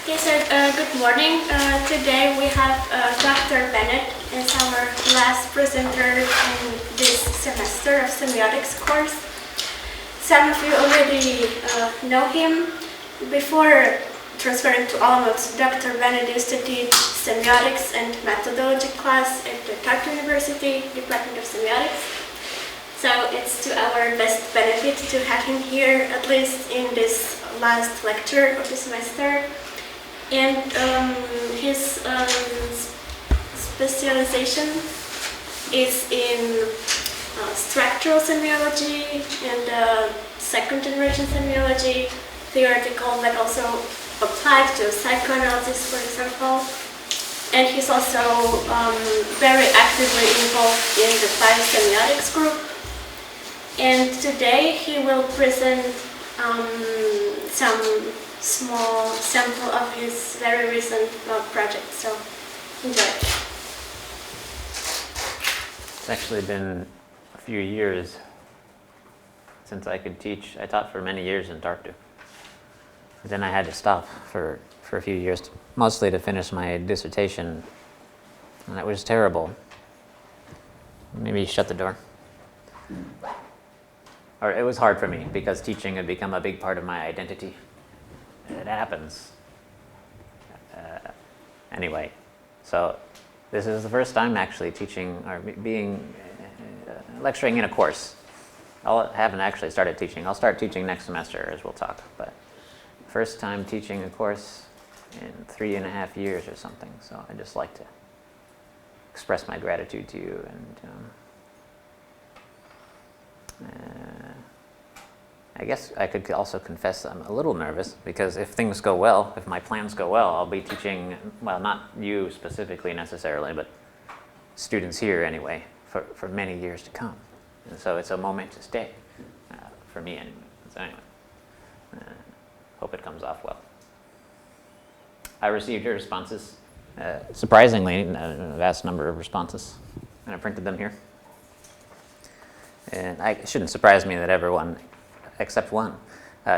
Okay, so good morning. Today we have Dr. Bennett as our last presenter in this semester of Semiotics course. Some of you already know him. Before transferring to Olomouc, Dr. Bennett used to teach Semiotics and Methodology class at the Palacký University Department of Semiotics. So it's to our best benefit to have him here, at least in this last lecture of the semester. And his specialization is in structural semiology and second generation semiology, theoretical but also applied to psychoanalysis, for example. And he's also very actively involved in the Five Semiotics group. And today he will present some small sample of his very recent project. So enjoy. It's actually been a few years since I could teach. I taught for many years in Tartu. Then I had to stop for a few years, mostly to finish my dissertation, and that was terrible. Maybe shut the door. Or it was hard for me because teaching had become a big part of my identity. It happens. Anyway, so this is the first time actually teaching or lecturing in a course. I haven't actually started teaching. I'll start teaching next semester, as we'll talk. But first time teaching a course in 3.5 years or something. So I just like to express my gratitude to you I guess I could also confess I'm a little nervous because if things go well, if my plans go well, I'll be teaching, well, not you specifically necessarily, but students here anyway, for many years to come. And so it's a momentous day for me anyway. So anyway, hope it comes off well. I received your responses, surprisingly, a vast number of responses, and I printed them here. And it shouldn't surprise me that everyone, except one,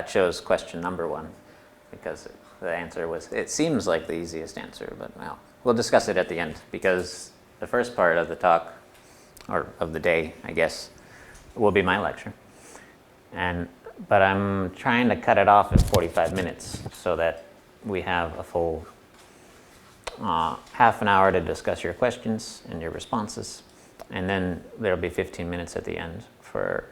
chose question number 1, because the answer was, it seems like the easiest answer, but well, we'll discuss it at the end, because the first part of the talk, or of the day, I guess, will be my lecture. But I'm trying to cut it off at 45 minutes so that we have a full half an hour to discuss your questions and your responses, and then there'll be 15 minutes at the end for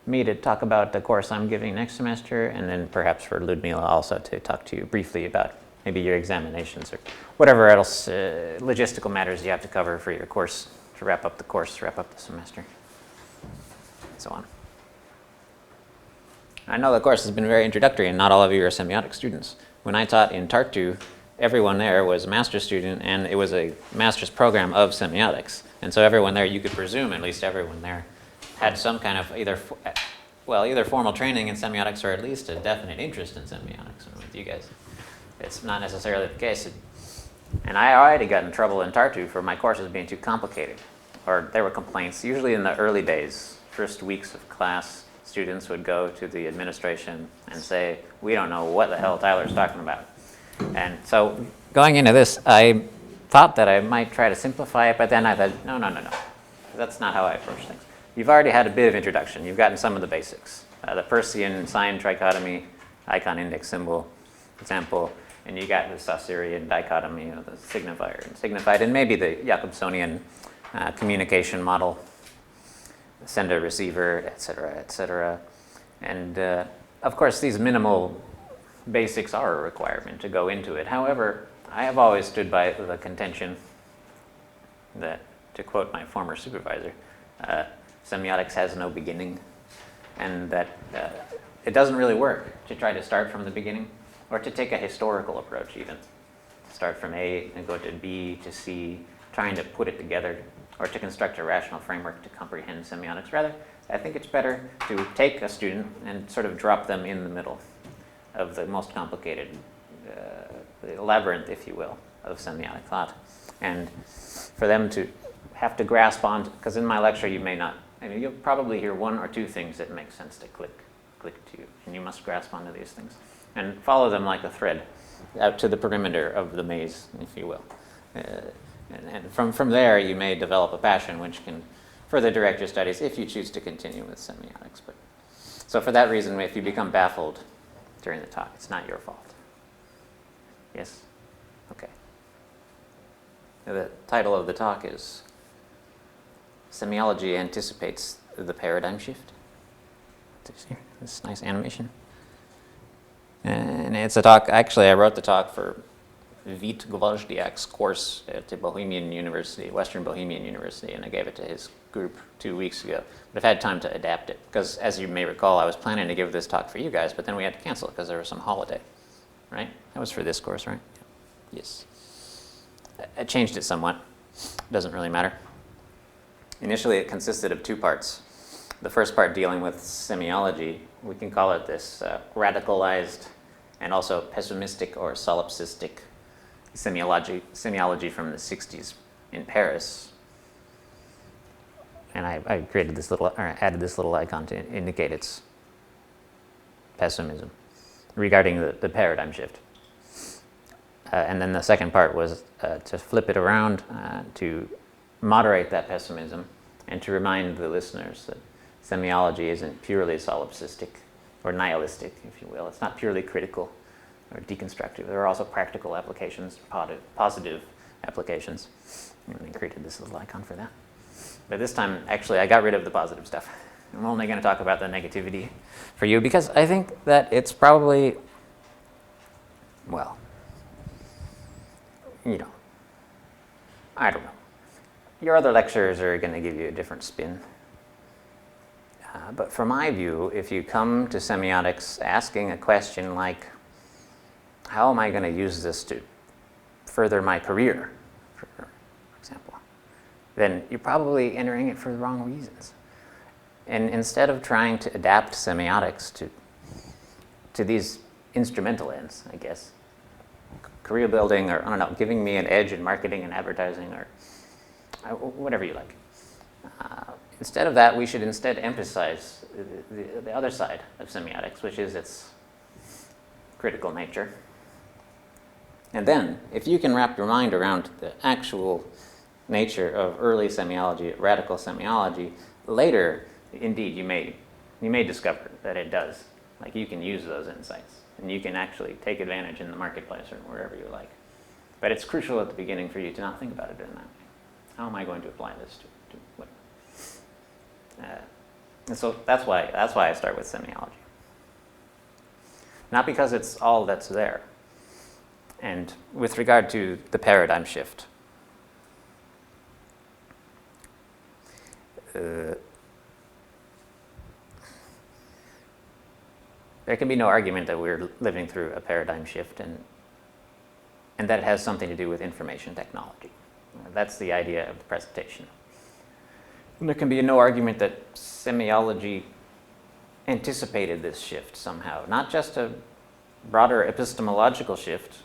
me to talk about the course I'm giving next semester, and then perhaps for Ludmila also to talk to you briefly about maybe your examinations or whatever else logistical matters you have to cover for your course to wrap up the course, wrap up the semester, and so on. I know the course has been very introductory, and not all of you are semiotic students. When I taught in Tartu, everyone there was a master's student, and it was a master's program of semiotics. And so everyone there, you could presume at least everyone there, had some kind of either formal training in semiotics or at least a definite interest in semiotics. And with you guys, it's not necessarily the case. And I already got in trouble in Tartu for my courses being too complicated. Or there were complaints, usually in the early days, first weeks of class, students would go to the administration and say, we don't know what the hell Tyler's talking about. And so going into this, I thought that I might try to simplify it, but then I thought, no. That's not how I approach things. You've already had a bit of introduction. You've gotten some of the basics. The Peircean sign trichotomy, icon index symbol example, and you got the Saussurian dichotomy of the signifier and signified, and maybe the Jacobsonian communication model, sender, receiver, et cetera. And of course, these minimal basics are a requirement to go into it. However, I have always stood by the contention that, to quote my former supervisor, semiotics has no beginning, and that it doesn't really work to try to start from the beginning, or to take a historical approach even. Start from A and go to B to C, trying to put it together, or to construct a rational framework to comprehend semiotics. Rather, I think it's better to take a student and sort of drop them in the middle of the most complicated the labyrinth, if you will, of semiotic thought. And for them to have to grasp on, because in my lecture you may not, you'll probably hear 1 or 2 things that make sense to click to you, and you must grasp onto these things and follow them like a thread. out to the perimeter of the maze, if you will. And from there, you may develop a passion which can further direct your studies if you choose to continue with semiotics. But, so for that reason, if you become baffled during the talk, it's not your fault. Yes? Okay. The title of the talk is Semiology Anticipates the Paradigm Shift. This nice animation. And it's a talk, actually I wrote the talk for Vít Gvozdiak's course at the Bohemian University, Western Bohemian University, and I gave it to his group 2 weeks ago. But I've had time to adapt it, because as you may recall, I was planning to give this talk for you guys, but then we had to cancel it because there was some holiday, right? That was for this course, right? Yes. I changed it somewhat. Doesn't really matter. Initially, it consisted of 2 parts. The first part dealing with semiology, we can call it this radicalized and also pessimistic or solipsistic semiology from the 60s in Paris. And I created this little, or added this little icon to indicate its pessimism regarding the paradigm shift. And then the second part was to flip it around, to moderate that pessimism, and to remind the listeners that semiology isn't purely solipsistic or nihilistic, if you will. It's not purely critical or deconstructive. There are also practical applications, positive applications. And I created this little icon for that. But this time, actually, I got rid of the positive stuff. I'm only going to talk about the negativity for you because I think that it's probably, well, I don't know. Your other lecturers are going to give you a different spin. But from my view, if you come to semiotics asking a question like, how am I going to use this to further my career, for example, then you're probably entering it for the wrong reasons. And instead of trying to adapt semiotics to these instrumental ends, I guess, career building, or I don't know, giving me an edge in marketing and advertising, or whatever you like. Instead of that, we should instead emphasize the other side of semiotics, which is its critical nature. And then, if you can wrap your mind around the actual nature of early semiology, radical semiology, later, indeed, you may discover that it does. Like, you can use those insights, and you can actually take advantage in the marketplace or wherever you like. But it's crucial at the beginning for you to not think about it in that way. How am I going to apply this to what? And so that's why I start with semiology. Not because it's all that's there. And with regard to the paradigm shift, there can be no argument that we're living through a paradigm shift and that it has something to do with information technology. That's the idea of the presentation. And there can be no argument that semiology anticipated this shift somehow, not just a broader epistemological shift,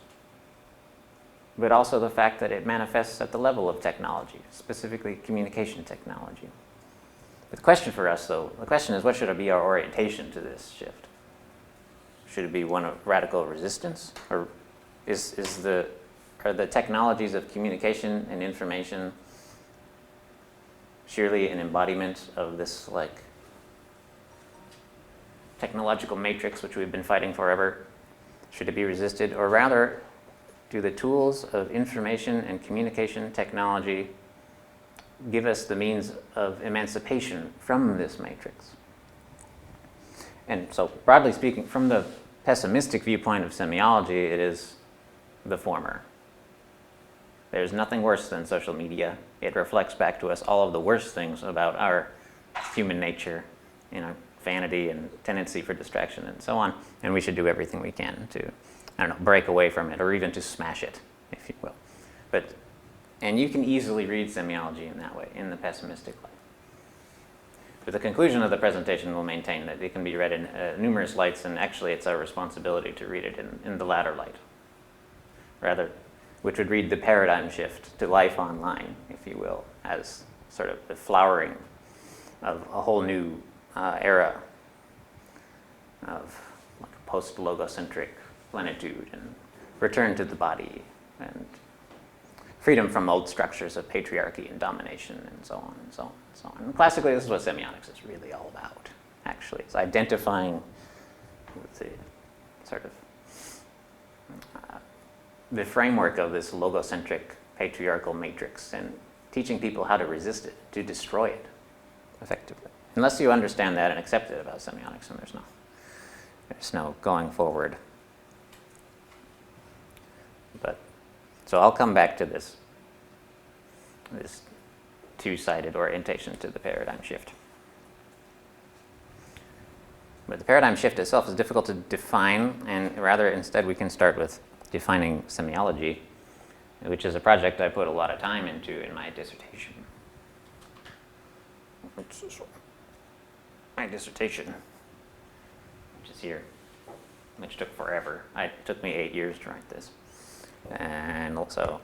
but also the fact that it manifests at the level of technology, specifically communication technology. But the question for us, though, the question is, what should be our orientation to this shift? Should it be one of radical resistance, or are the technologies of communication and information surely an embodiment of this technological matrix which we've been fighting forever? Should it be resisted, or rather, do the tools of information and communication technology give us the means of emancipation from this matrix? And so, broadly speaking, from the pessimistic viewpoint of semiology, it is the former. There's nothing worse than social media. It reflects back to us all of the worst things about our human nature, vanity and tendency for distraction and so on, and we should do everything we can to, break away from it, or even to smash it, if you will. And you can easily read semiology in that way, in the pessimistic light. But the conclusion of the presentation will maintain that it can be read in numerous lights, and actually it's our responsibility to read it in the latter light, rather, which would read the paradigm shift to life online, if you will, as sort of the flowering of a whole new era of post-logocentric plenitude and return to the body, and freedom from old structures of patriarchy and domination, and so on and so on and so on. And classically, this is what semiotics is really all about, actually. It's identifying the sort of the framework of this logocentric patriarchal matrix and teaching people how to resist it, to destroy it, effectively. Unless you understand that and accept it about semiotics, and there's no going forward. But so I'll come back to this two-sided orientation to the paradigm shift. But the paradigm shift itself is difficult to define, and rather instead we can start with defining semiology, which is a project I put a lot of time into in my dissertation. My dissertation, which is here, which took forever. It took me 8 years to write this. And also,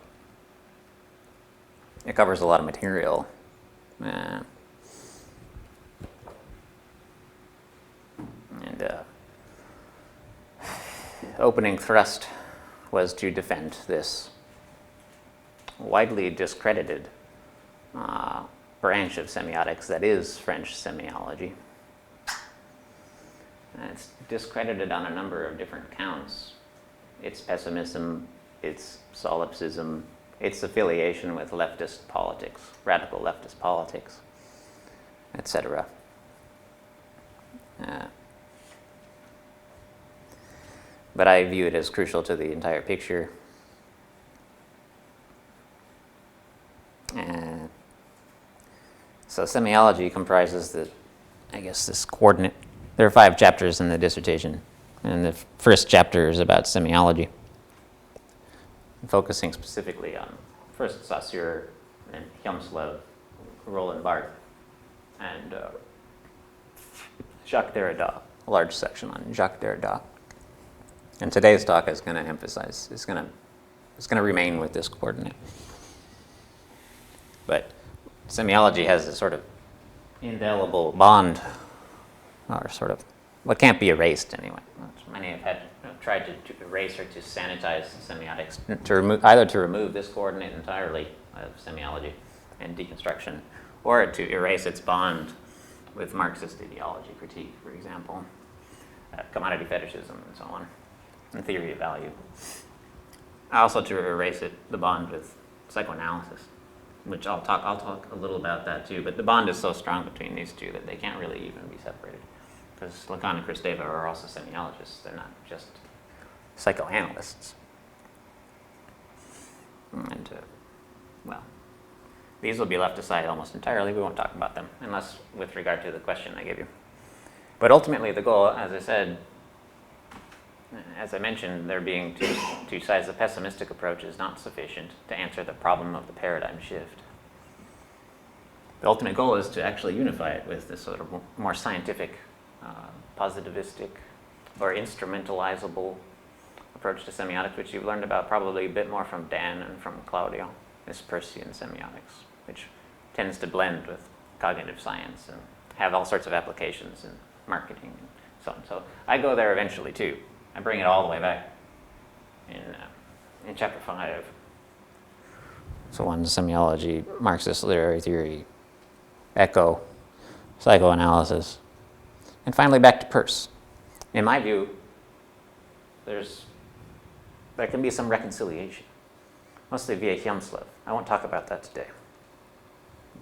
it covers a lot of material. Opening thrust was to defend this widely discredited branch of semiotics that is French semiology. And it's discredited on a number of different counts. Its pessimism, its solipsism, its affiliation with leftist politics, radical leftist politics, etc. But I view it as crucial to the entire picture. So semiology comprises this coordinate. There are 5 chapters in the dissertation, and the first chapter is about semiology, focusing specifically on first Saussure and Hjelmslev, Roland Barthes, and Jacques Derrida, a large section on Jacques Derrida. And today's talk is going to emphasize, it's going to remain with this coordinate. But semiology has a sort of indelible bond, or sort of what can't be erased anyway. Many have tried to erase or to sanitize semiotics, either to remove this coordinate entirely of semiology and deconstruction, or to erase its bond with Marxist ideology critique, for example, commodity fetishism, and so on, and theory of value. Also to erase the bond with psychoanalysis, which I'll talk a little about that too, but the bond is so strong between these two that they can't really even be separated, because Lacan and Kristeva are also semiologists, they're not just psychoanalysts. And, these will be left aside almost entirely. We won't talk about them, unless with regard to the question I gave you. But ultimately the goal, as I mentioned, there being two sides, the pessimistic approach is not sufficient to answer the problem of the paradigm shift. The ultimate goal is to actually unify it with this sort of more scientific, positivistic, or instrumentalizable approach to semiotics, which you've learned about probably a bit more from Dan and from Claudio, this Peircean semiotics, which tends to blend with cognitive science and have all sorts of applications in marketing and so on. So I go there eventually too. I bring it all the way back in chapter 5. So on semiology, Marxist literary theory, echo, psychoanalysis, and finally back to Peirce. In my view, there can be some reconciliation, mostly via Hjelmslev. I won't talk about that today.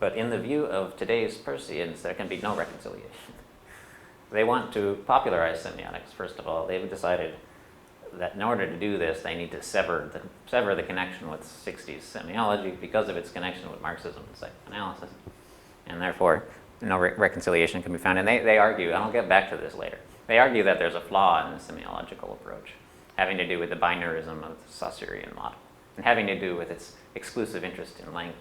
But in the view of today's Peirceans, there can be no reconciliation. They want to popularize semiotics, first of all. They've decided that in order to do this, they need to sever the connection with 60s semiology because of its connection with Marxism and psychoanalysis. And therefore, no reconciliation can be found. And they argue, and I'll get back to this later, they argue that there's a flaw in the semiological approach, having to do with the binarism of the Saussurian model, and having to do with its exclusive interest in language.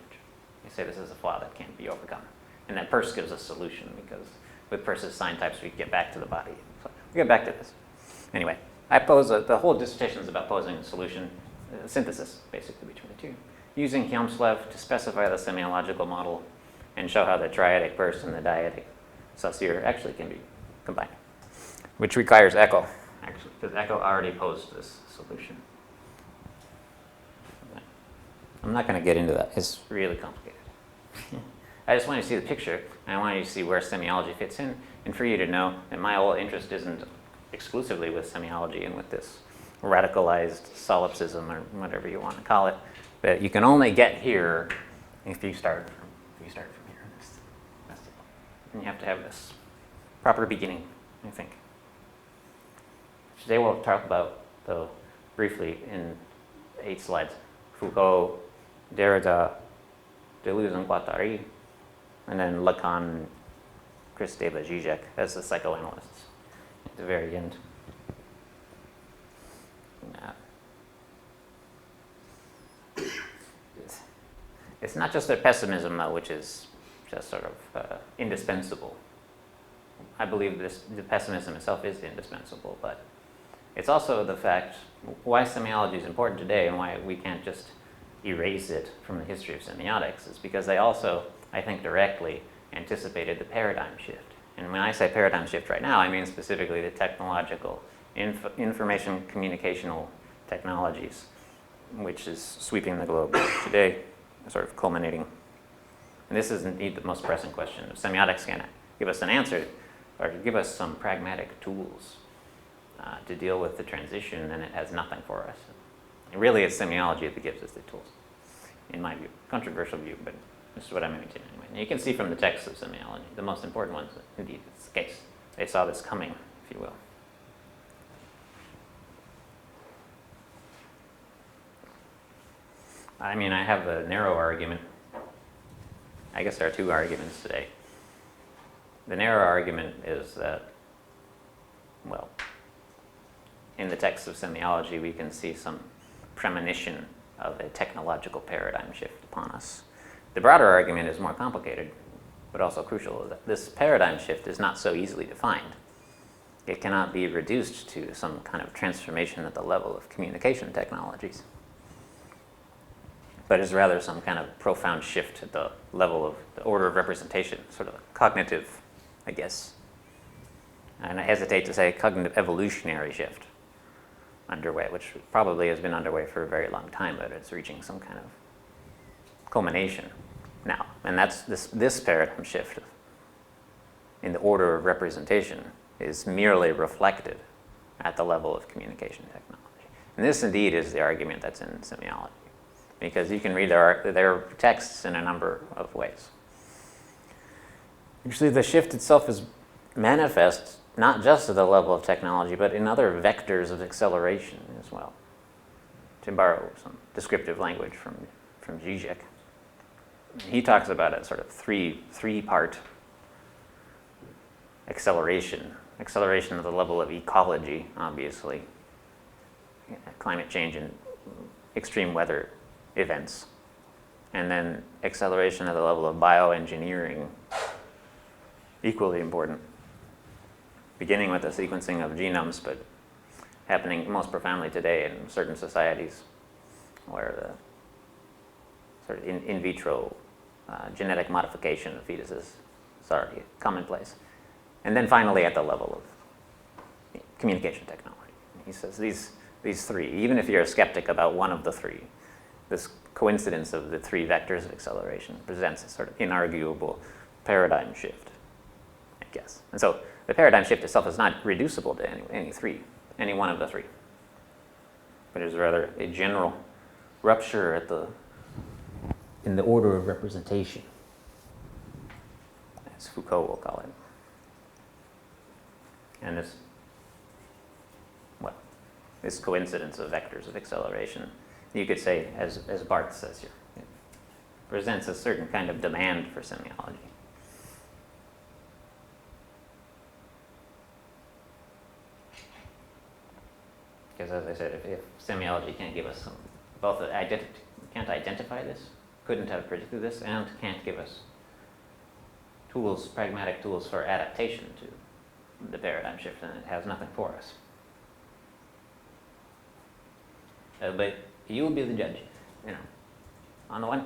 They say this is a flaw that can't be overcome. And that Peirce gives a solution, because with Peirce's sign types, we get back to the body. So we'll get back to this. Anyway, I pose the whole dissertation is about posing a solution, synthesis, basically, between the two, using Hjelmslev to specify the semiological model and show how the triadic Peirce and the dyadic Saussure actually can be combined, which requires echo, actually, because echo already posed this solution. I'm not going to get into that. It's really complicated. I just want you to see the picture, and I want you to see where semiology fits in, and for you to know that my whole interest isn't exclusively with semiology and with this radicalized solipsism or whatever you want to call it, but you can only get here if you start from here. That's it. And you have to have this proper beginning, I think. Today we'll talk about, though, briefly in 8 slides, Foucault, Derrida, Deleuze Guattari, and then Lacan, Kristeva, Zizek as the psychoanalysts at the very end. It's not just their pessimism, though, which is just sort of indispensable. I believe the pessimism itself is indispensable, but it's also the fact why semiology is important today and why we can't just erase it from the history of semiotics is because they also, I think, directly anticipated the paradigm shift. And when I say paradigm shift right now, I mean specifically the technological, information communicational technologies, which is sweeping the globe today, sort of culminating. And this is indeed the most pressing question. If semiotics can give us an answer or give us some pragmatic tools to deal with the transition, then it has nothing for us. It really is semiology that gives us the tools, in my view. Controversial view, but this is what I'm maintaining anyway. And you can see from the texts of semiology, the most important ones, indeed, it's the case. They saw this coming, if you will. I mean, I have a narrow argument. I guess there are 2 arguments today. The narrow argument is that, well, in the text of semiology, we can see some premonition of a technological paradigm shift upon us. The broader argument is more complicated, but also crucial. That this paradigm shift is not so easily defined. It cannot be reduced to some kind of transformation at the level of communication technologies, but is rather some kind of profound shift at the level of the order of representation, sort of a cognitive, I guess, and I hesitate to say cognitive evolutionary shift underway, which probably has been underway for a very long time, but it's reaching some kind of culmination now. And that's this paradigm shift in the order of representation is merely reflected at the level of communication technology. And this indeed is the argument that's in semiology, because you can read their texts in a number of ways. Actually, the shift itself is manifest not just at the level of technology, but in other vectors of acceleration as well. To borrow some descriptive language from Zizek, he talks about a sort of three-part acceleration. Acceleration at the level of ecology, obviously, climate change and extreme weather events, and then acceleration at the level of bioengineering, equally important, beginning with the sequencing of genomes, but happening most profoundly today in certain societies where the sort of in vitro genetic modification of fetuses is already commonplace. And then finally at the level of communication technology. He says these 3, even if you're a skeptic about one of the 3, this coincidence of the 3 vectors of acceleration presents a sort of inarguable paradigm shift, I guess. And so the paradigm shift itself is not reducible to any one of the 3, but is rather a general rupture in the order of representation, as Foucault will call it. And this coincidence of vectors of acceleration, you could say, as Barthes says here, it presents a certain kind of demand for semiology. Because as I said, if semiology can't give us can't identify this, couldn't have predicted this, and can't give us tools, pragmatic tools for adaptation to the paradigm shift, then it has nothing for us. But you will be the judge. On the one,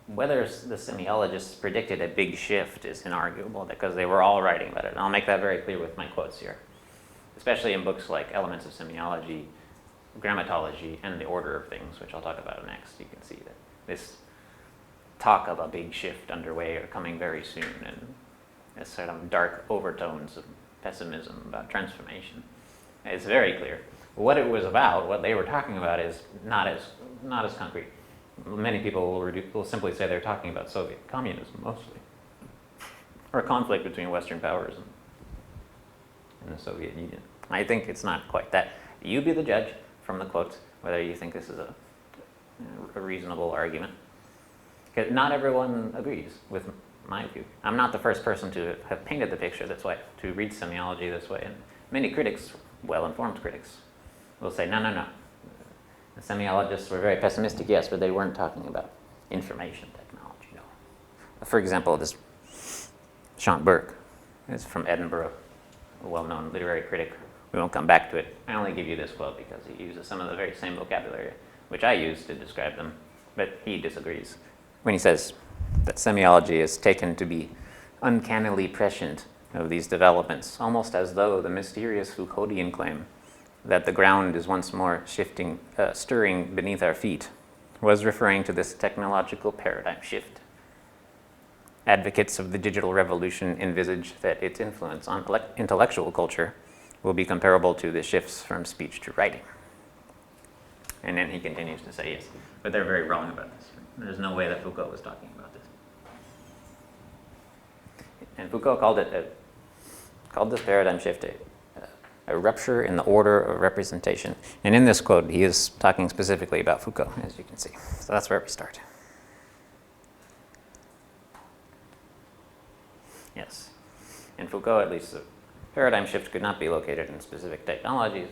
whether the semiologists predicted a big shift is inarguable because they were all writing about it. And I'll make that very clear with my quotes here. Especially in books like Elements of Semiology, Grammatology and the order of things, which I'll talk about next, you can see that this talk of a big shift underway or coming very soon, and this sort of dark overtones of pessimism about transformation. It's very clear. What it was about, what they were talking about, is not as concrete. Many people will simply say they're talking about Soviet communism mostly, or a conflict between Western powers and the Soviet Union. I think it's not quite that. You be the judge from the quotes whether you think this is a reasonable argument. Because not everyone agrees with my view. I'm not the first person to have painted the picture this way, to read semiology this way. And many critics, well-informed critics, will say, no. The semiologists were very pessimistic, yes, but they weren't talking about information technology, no. For example, this Sean Burke is from Edinburgh, a well-known literary critic. We won't come back to it. I only give you this quote because he uses some of the very same vocabulary which I use to describe them, but he disagrees when he says that semiology is taken to be uncannily prescient of these developments, almost as though the mysterious Foucauldian claim that the ground is once more stirring beneath our feet was referring to this technological paradigm shift. Advocates of the digital revolution envisage that its influence on intellectual culture will be comparable to the shifts from speech to writing. And then he continues to say, yes, but they're very wrong about this. There's no way that Foucault was talking about this. And Foucault called this paradigm shift a rupture in the order of representation. And in this quote, he is talking specifically about Foucault, as you can see. So that's where we start. Yes. In Foucault, at least, the paradigm shift could not be located in specific technologies,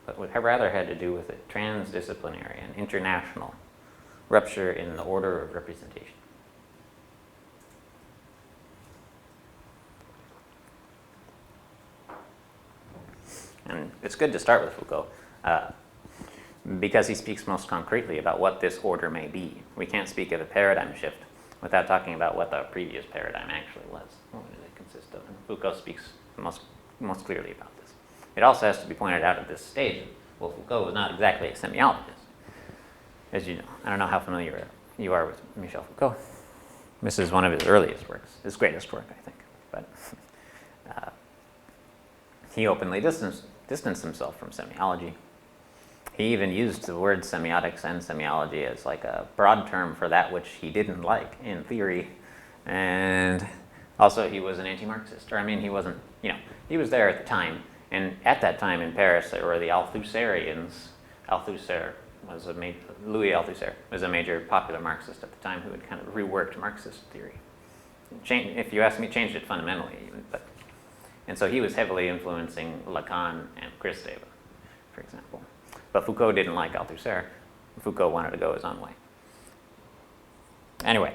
but would have rather had to do with a transdisciplinary and international rupture in the order of representation. And it's good to start with Foucault because he speaks most concretely about what this order may be. We can't speak of a paradigm shift without talking about what the previous paradigm actually was. What did it consist of? And Foucault speaks most clearly about this. It also has to be pointed out at this stage, well, Foucault was not exactly a semiologist, as you know. I don't know how familiar you are with Michel Foucault. This is one of his earliest works, his greatest work, I think. But he openly distanced himself from semiology. He even used the words semiotics and semiology as like a broad term for that which he didn't like in theory. And also he was an anti-Marxist. Or I mean, he wasn't, he was there at the time. And at that time in Paris, there were the Althusserians. Louis Althusser was a major popular Marxist at the time who had kind of reworked Marxist theory. If you ask me, changed it fundamentally even. And so he was heavily influencing Lacan and Kristeva, for example. But Foucault didn't like Althusser. Foucault wanted to go his own way. Anyway,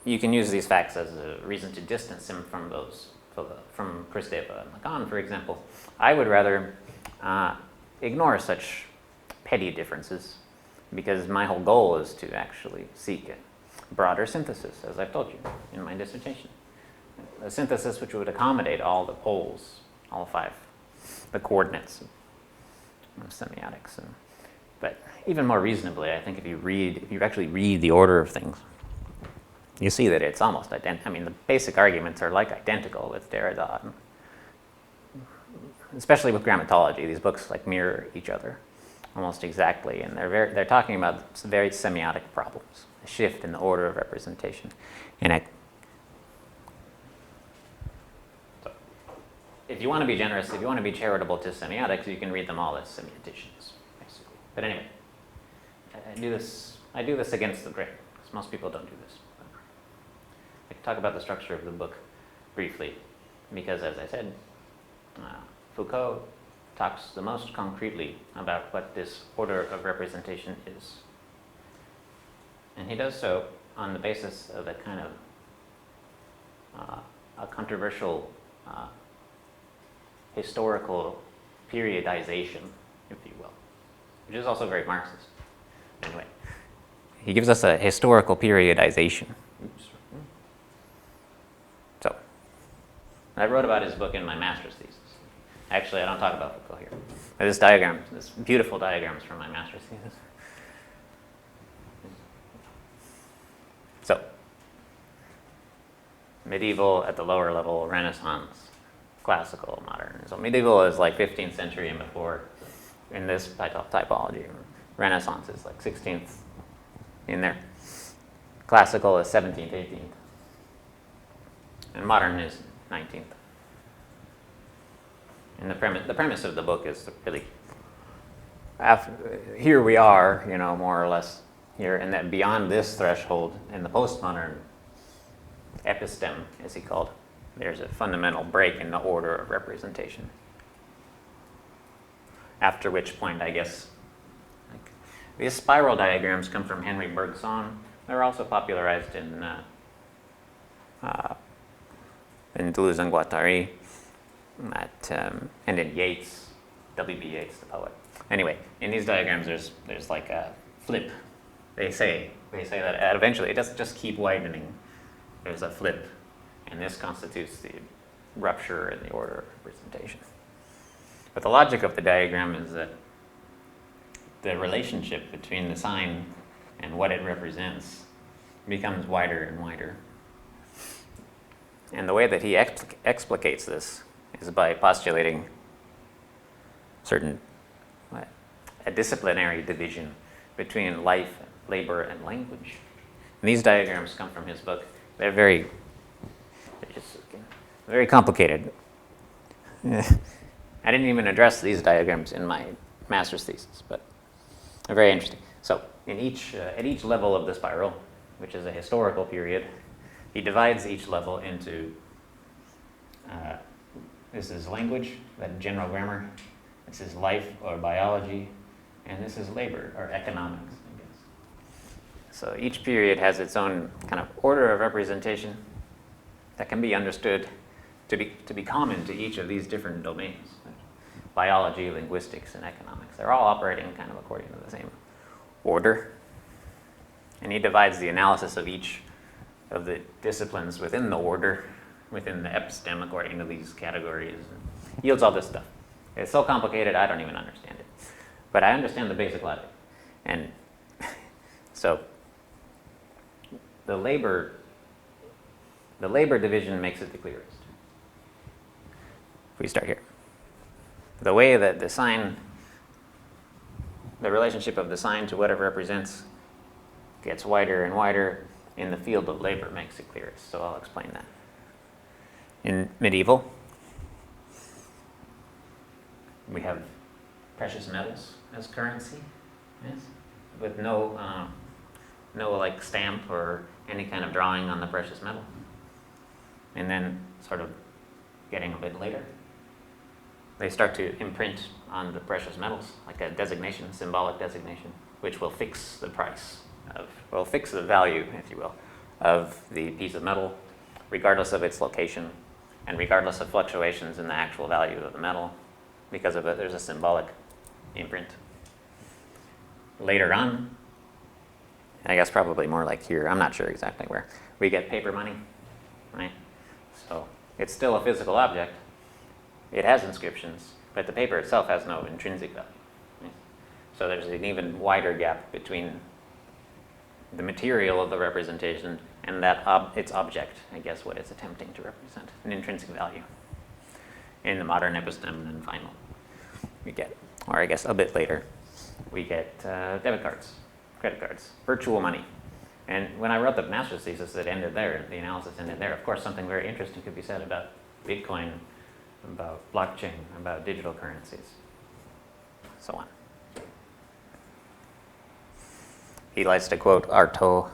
you can use these facts as a reason to distance him from Kristeva and Lacan, for example. I would rather ignore such petty differences because my whole goal is to actually seek a broader synthesis, as I've told you in my dissertation. A synthesis which would accommodate all the poles, all five, the coordinates of semiotics. But even more reasonably, I think if you actually read the order of things, you see that it's almost identical. I mean, the basic arguments are like identical with Derrida, especially with Grammatology. These books like mirror each other almost exactly, and they're talking about very semiotic problems, a shift in the order of representation. And if you want to be generous, if you want to be charitable to semiotics, you can read them all as semioticians, basically. But anyway, I do this against the grain, because most people don't do this. I can talk about the structure of the book briefly, because as I said, Foucault talks the most concretely about what this order of representation is. And he does so on the basis of a kind of a controversial historical periodization, if you will, which is also very Marxist. Anyway, he gives us a historical periodization. So, I wrote about his book in my master's thesis. Actually, I don't talk about Foucault here. But this diagram, this beautiful diagrams from my master's thesis. So, medieval at the lower level, Renaissance, classical, modern. So medieval is like 15th century and before in this typology. Renaissance is like 16th in there. Classical is 17th, 18th. And modern is 19th. And the premise of the book is really, here we are, more or less here, and that beyond this threshold in the postmodern episteme, as he called, there's a fundamental break in the order of representation. After which point, I guess, these spiral diagrams come from Henry Bergson. They're also popularized in Deleuze and Guattari, and in Yeats, W.B. Yeats, the poet. Anyway, in these diagrams, there's like a flip. They say that eventually it doesn't just keep widening. There's a flip, and this constitutes the rupture in the order of representation. But the logic of the diagram is that the relationship between the sign and what it represents becomes wider and wider. And the way that he explicates this is by postulating a disciplinary division between life, labor, and language. And these diagrams come from his book. They're very complicated. I didn't even address these diagrams in my master's thesis, but they're very interesting. So at each level of the spiral, which is a historical period, he divides each level into, this is language, that general grammar, this is life or biology, and this is labor or economics, I guess. So each period has its own kind of order of representation that can be understood to be common to each of these different domains. Biology, linguistics, and economics. They're all operating kind of according to the same order. And he divides the analysis of each of the disciplines within the order, within the episteme according to these categories, and yields all this stuff. It's so complicated, I don't even understand it. But I understand the basic logic. And so the labor division makes it the clearest. If we start here. The way that the relationship of the sign to what it represents gets wider and wider in the field of labor makes it clearest. So I'll explain that. In medieval, we have precious metals as currency, yes, with no like stamp or any kind of drawing on the precious metal. And then sort of getting a bit later, they start to imprint on the precious metals, like a designation, symbolic designation, which will fix the price fix the value, if you will, of the piece of metal, regardless of its location, and regardless of fluctuations in the actual value of the metal. Because of it, there's a symbolic imprint. Later on, I guess probably more like here, I'm not sure exactly where, we get paper money, right? So it's still a physical object. It has inscriptions, but the paper itself has no intrinsic value. Right? So there's an even wider gap between the material of the representation and that its object, I guess, what it's attempting to represent, an intrinsic value. In the modern episteme, and then finally, we get, or I guess a bit later, we get debit cards, credit cards, virtual money. And when I wrote the master's thesis, it ended there, the analysis ended there. Of course, something very interesting could be said about Bitcoin, about blockchain, about digital currencies, so on. He likes to quote Artaud,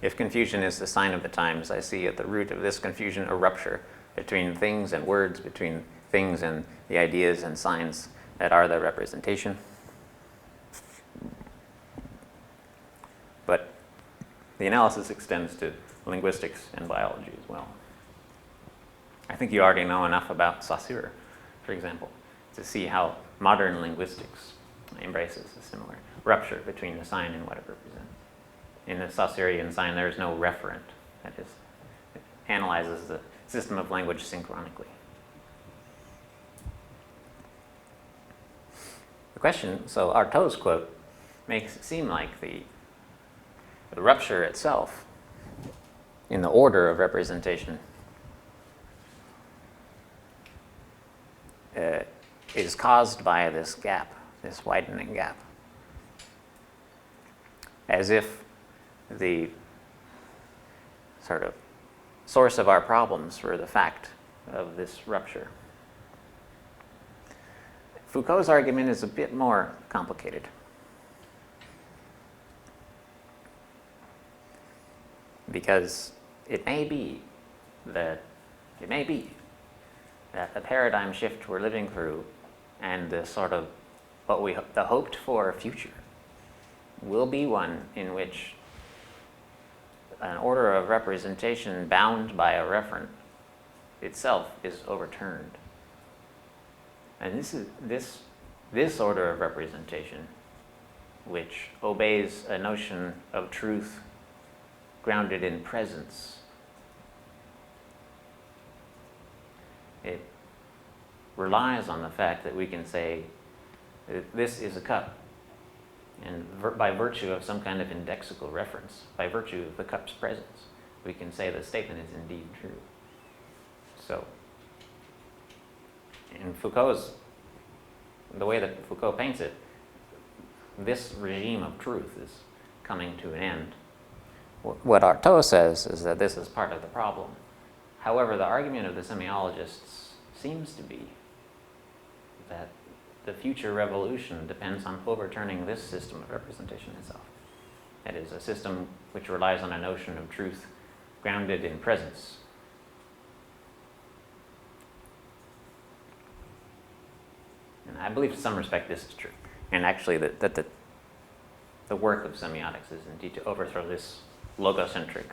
"If confusion is the sign of the times, I see at the root of this confusion a rupture between things and words, between things and the ideas and signs that are the representation." But the analysis extends to linguistics and biology as well. I think you already know enough about Saussure, for example, to see how modern linguistics embraces a similar rupture between the sign and what it represents. In the Saussurian sign, there is no referent. That is, it analyzes the system of language synchronically. The question, so Artaud's quote makes it seem like the rupture itself in the order of representation is caused by this gap, this widening gap, as if the sort of source of our problems were the fact of this rupture. Foucault's argument is a bit more complicated. Because it may be that the paradigm shift we're living through and the sort of the hoped for future will be one in which an order of representation bound by a referent itself is overturned. And this order of representation, which obeys a notion of truth grounded in presence, it relies on the fact that we can say this is a cup, and by virtue of some kind of indexical reference, by virtue of the cup's presence, we can say the statement is indeed true. So, in the way that Foucault paints it, this regime of truth is coming to an end. What Artaud says is that this is part of the problem. However, the argument of the semiologists seems to be that the future revolution depends on overturning this system of representation itself. That is, a system which relies on a notion of truth grounded in presence. And I believe to some respect this is true. And actually that the work of semiotics is indeed to overthrow this logocentric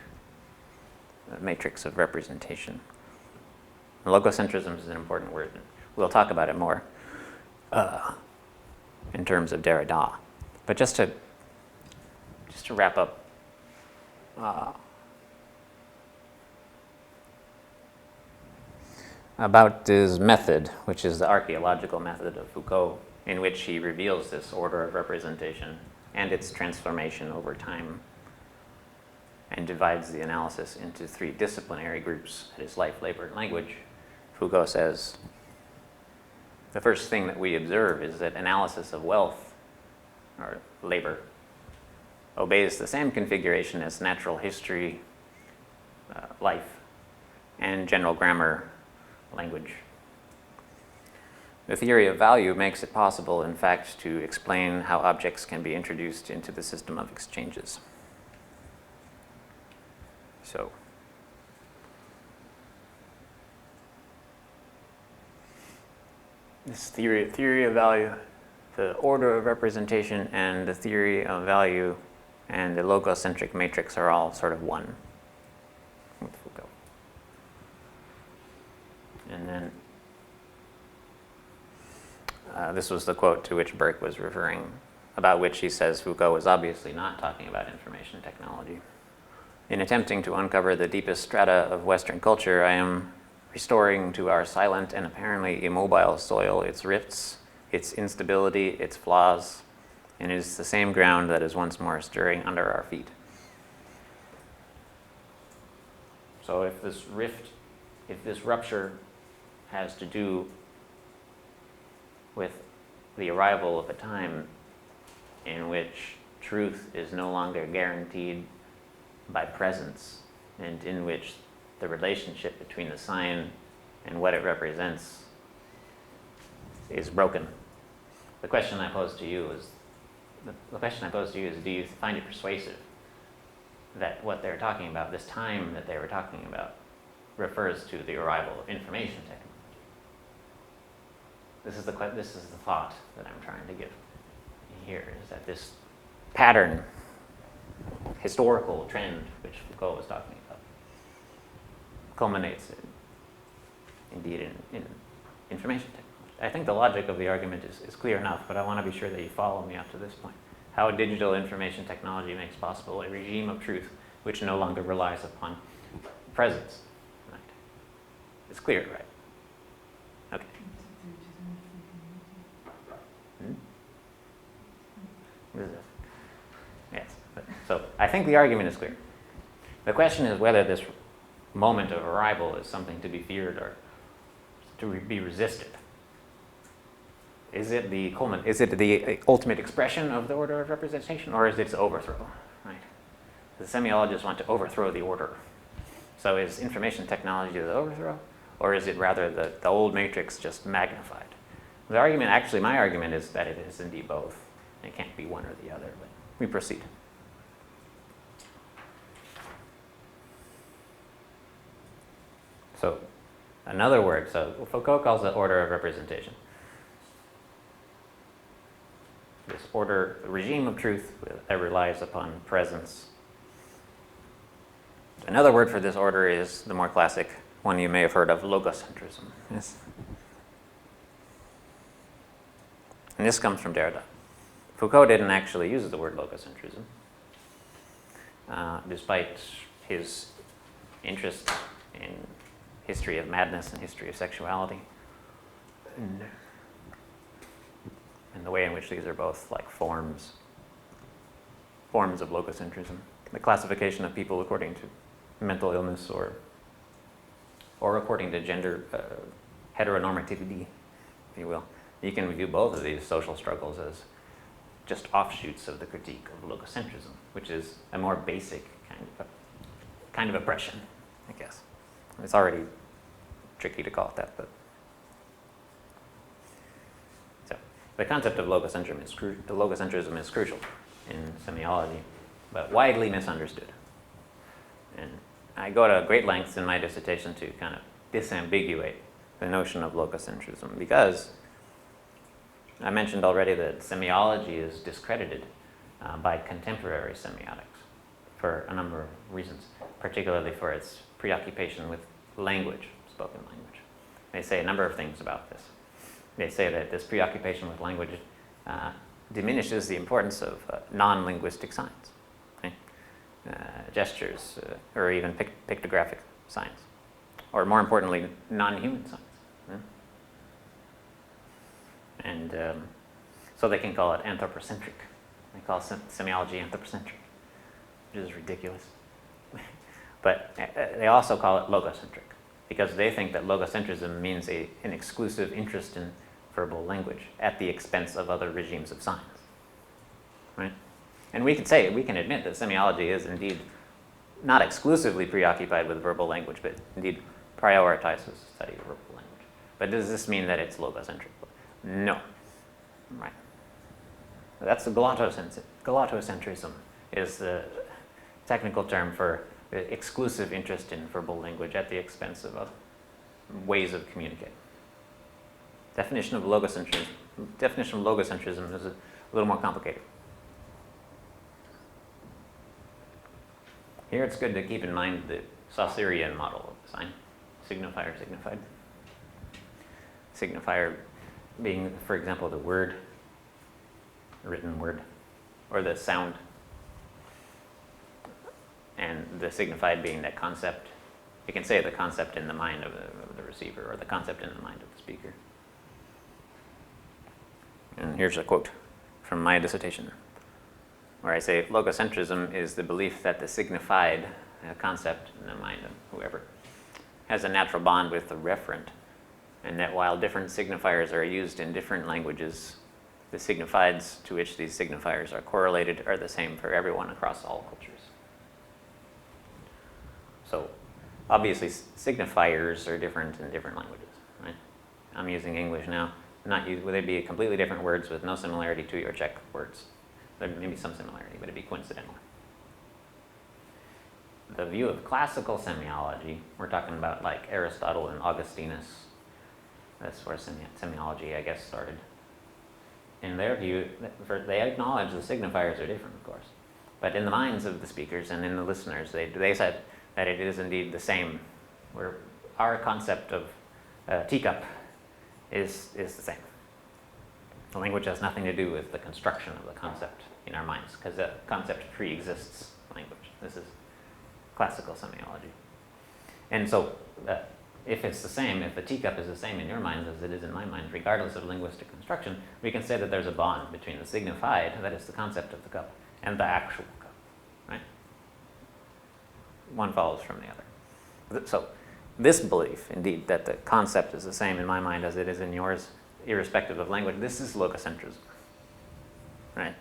matrix of representation. Logocentrism is an important word. We'll talk about it more in terms of Derrida. But just to wrap up, about his method, which is the archaeological method of Foucault, in which he reveals this order of representation and its transformation over time, and divides the analysis into three disciplinary groups, that is life, labor, and language. Foucault says, the first thing that we observe is that analysis of wealth, or labor, obeys the same configuration as natural history, life, and general grammar, language. The theory of value makes it possible, in fact, to explain how objects can be introduced into the system of exchanges. So, this theory of value, the order of representation and the theory of value and the logocentric matrix are all sort of one with Foucault. And then this was the quote to which Burke was referring, about which he says Foucault was obviously not talking about information technology. In attempting to uncover the deepest strata of Western culture, I am restoring to our silent and apparently immobile soil its rifts, its instability, its flaws, and it is the same ground that is once more stirring under our feet. So if this rupture has to do with the arrival of a time in which truth is no longer guaranteed by presence, and in which the relationship between the sign and what it represents is broken. The question I pose to you is, do you find it persuasive that what they're talking about, this time that they were talking about, refers to the arrival of information technology? This is the thought that I'm trying to give here, is that this pattern, historical trend, which Foucault was talking about, culminates indeed in information technology. I think the logic of the argument is clear enough, but I want to be sure that you follow me up to this point. How digital information technology makes possible a regime of truth which no longer relies upon presence. Right? It's clear, right? Okay. I think the argument is clear. The question is whether this moment of arrival is something to be feared or to be resisted. Is it the ultimate expression of the order of representation, or is it its overthrow? Right? The semiologists want to overthrow the order. So is information technology the overthrow, or is it rather the old matrix just magnified? The argument, actually, my argument is that it is indeed both. It can't be one or the other, but we proceed. So, another word. So Foucault calls it order of representation. This order, regime of truth that relies upon presence. Another word for this order is the more classic one you may have heard of, logocentrism. Yes. And this comes from Derrida. Foucault didn't actually use the word logocentrism, despite his interest in history of madness and history of sexuality, and the way in which these are both like forms of logocentrism, the classification of people according to mental illness or according to gender heteronormativity, if you will. You can view both of these social struggles as just offshoots of the critique of logocentrism, which is a more basic kind of oppression, I guess. It's already tricky to call it that, but so the concept of logocentrism is crucial in semiology, but widely misunderstood. And I go to great lengths in my dissertation to kind of disambiguate the notion of logocentrism, because I mentioned already that semiology is discredited by contemporary semiotics for a number of reasons, particularly for its preoccupation with language, spoken language. They say a number of things about this. They say that this preoccupation with language diminishes the importance of non-linguistic signs, okay? Gestures, or even pictographic signs, or more importantly, non-human signs. And so they can call it anthropocentric. They call semiology anthropocentric, which is ridiculous. But they also call it logocentric, because they think that logocentrism means an exclusive interest in verbal language at the expense of other regimes of signs. Right? And we can admit that semiology is indeed not exclusively preoccupied with verbal language, but indeed prioritizes the study of verbal language. But does this mean that it's logocentric? No. Right. That's the glottocentrism is the technical term for the exclusive interest in verbal language at the expense of other ways of communicating. Definition of logocentrism is a little more complicated. Here it's good to keep in mind the Saussurian model of the sign. Signifier, signified. Signifier being, for example, the word, written word, or the sound, and the signified being that concept. You can say the concept in the mind of the receiver, or the concept in the mind of the speaker. And here's a quote from my dissertation, where I say, logocentrism is the belief that the signified concept in the mind of whoever has a natural bond with the referent, and that while different signifiers are used in different languages, the signifieds to which these signifiers are correlated are the same for everyone across all cultures. So obviously signifiers are different in different languages, right? I'm using English now. Would they be completely different words with no similarity to your Czech words? There may be some similarity, but it'd be coincidental. The view of classical semiology, we're talking about like Aristotle and Augustinus. That's where semiology, I guess, started. In their view, they acknowledge the signifiers are different, of course. But in the minds of the speakers and in the listeners, they said that it is indeed the same, where our concept of teacup is the same. The language has nothing to do with the construction of the concept in our minds, because the concept pre-exists language. This is classical semiology. And so if it's the same, if the teacup is the same in your minds as it is in my mind, regardless of linguistic construction, we can say that there's a bond between the signified, that is the concept of the cup, and the actual cup, right? one follows from the other. So this belief, indeed, that the concept is the same in my mind as it is in yours, irrespective of language, this is logocentrism, right?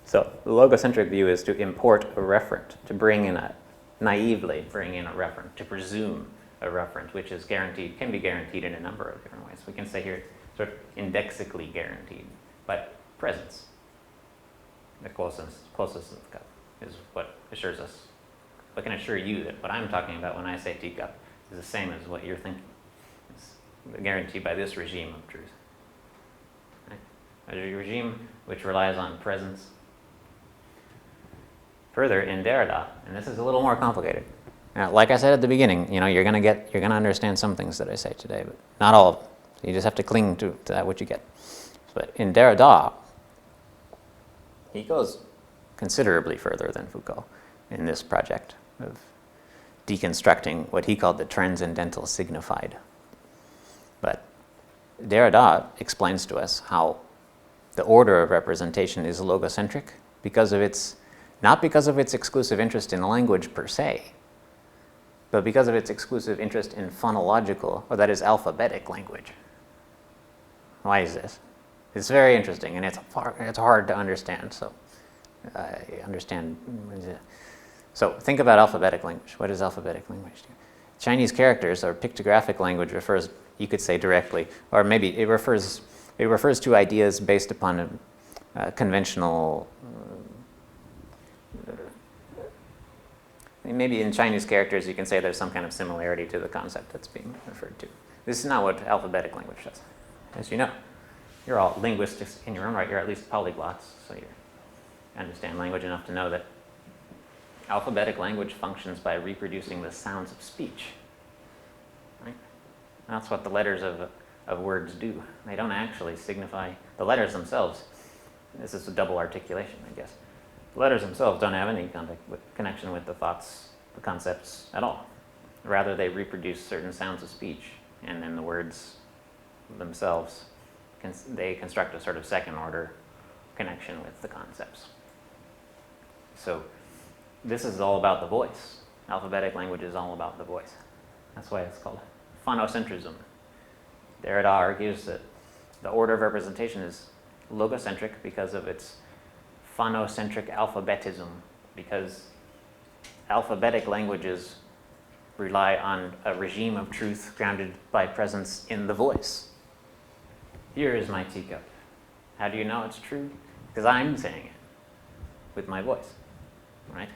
So the logocentric view is to import a referent, to naively bring in a referent, to presume a referent, which is guaranteed, can be guaranteed in a number of different ways. We can say here, sort of indexically guaranteed, but presence, the closest cup, is what assures us. I can assure you that what I'm talking about when I say teacup is the same as what you're thinking. It's guaranteed by this regime of truth. Right? A regime which relies on presence. Further, in Derrida, and this is a little more complicated. Now, like I said at the beginning, you're going to understand some things that I say today, but not all of them. So you just have to cling to that what you get. But in Derrida, he goes considerably further than Foucault in this project of deconstructing what he called the transcendental signified. But Derrida explains to us how the order of representation is logocentric not because of its exclusive interest in language per se, but because of its exclusive interest in phonological, or that is alphabetic language. Why is this? It's very interesting, and it's hard to understand. So So think about alphabetic language. What does alphabetic language do? Chinese characters, or pictographic language, refers, you could say directly, or maybe it refers to ideas based upon a conventional. Maybe in Chinese characters, you can say there's some kind of similarity to the concept that's being referred to. This is not what alphabetic language does. As you know, you're all linguists in your own right. You're at least polyglots, so you understand language enough to know that alphabetic language functions by reproducing the sounds of speech. Right? That's what the letters of words do. They don't actually signify the letters themselves. This is a double articulation, I guess. The letters themselves don't have any connection with the thoughts, the concepts at all. Rather, they reproduce certain sounds of speech, and then the words themselves, they construct a sort of second-order connection with the concepts. So this is all about the voice. Alphabetic language is all about the voice. That's why it's called phonocentrism. Derrida argues that the order of representation is logocentric because of its phonocentric alphabetism, because alphabetic languages rely on a regime of truth grounded by presence in the voice. Here is my teacup. How do you know it's true? Because I'm saying it with my voice, right?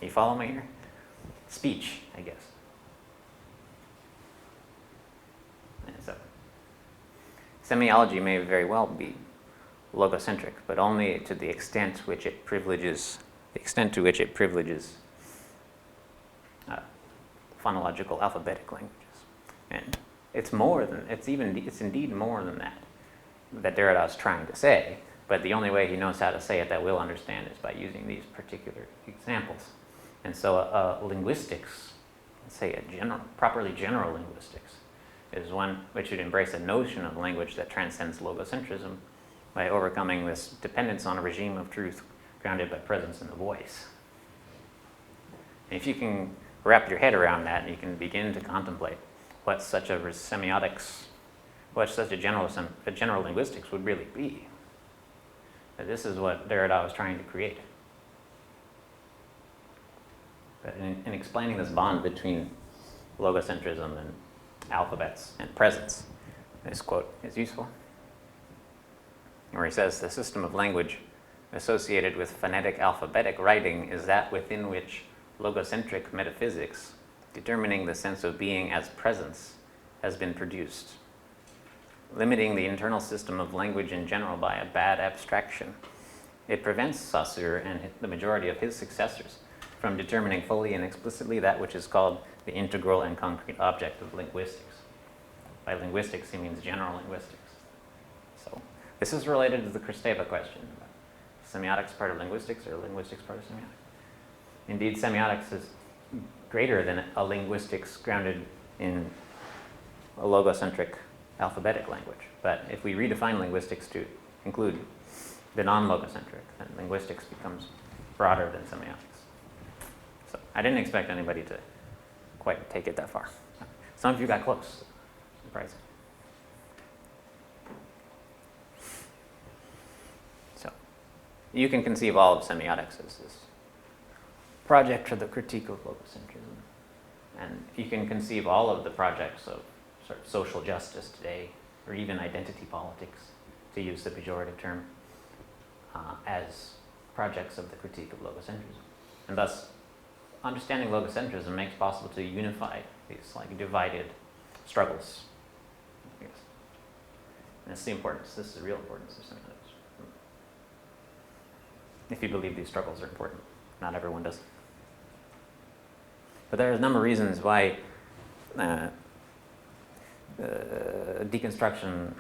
You follow me here? Speech, I guess. And so, semiology may very well be logocentric, but only to the extent to which it privileges phonological alphabetic languages. And it's indeed more than that Derrida is trying to say, but the only way he knows how to say it that we'll understand is by using these particular examples. And so linguistics, let's say properly general linguistics, is one which should embrace a notion of language that transcends logocentrism by overcoming this dependence on a regime of truth grounded by presence in the voice. And if you can wrap your head around that, you can begin to contemplate what such a semiotics, what such a general linguistics would really be. And this is what Derrida was trying to create. But in explaining this bond between logocentrism and alphabets and presence, this quote is useful, where he says, the system of language associated with phonetic alphabetic writing is that within which logocentric metaphysics, determining the sense of being as presence, has been produced. Limiting the internal system of language in general by a bad abstraction, it prevents Saussure and the majority of his successors from determining fully and explicitly that which is called the integral and concrete object of linguistics. By linguistics, he means general linguistics. So this is related to the Kristeva question. Semiotics part of linguistics or linguistics part of semiotics? Indeed, semiotics is greater than a linguistics grounded in a logocentric alphabetic language. But if we redefine linguistics to include the non-logocentric, then linguistics becomes broader than semiotics. So I didn't expect anybody to quite take it that far. Some of you got close. Surprising. So you can conceive all of semiotics as this project for the critique of logocentrism. And you can conceive all of the projects of sort of social justice today, or even identity politics, to use the pejorative term, as projects of the critique of logocentrism. And thus, understanding logocentrism makes possible to unify these like divided struggles. I guess. And it's the importance, this is the real importance of semiotics. If you believe these struggles are important, not everyone does. But there are a number of reasons why deconstruction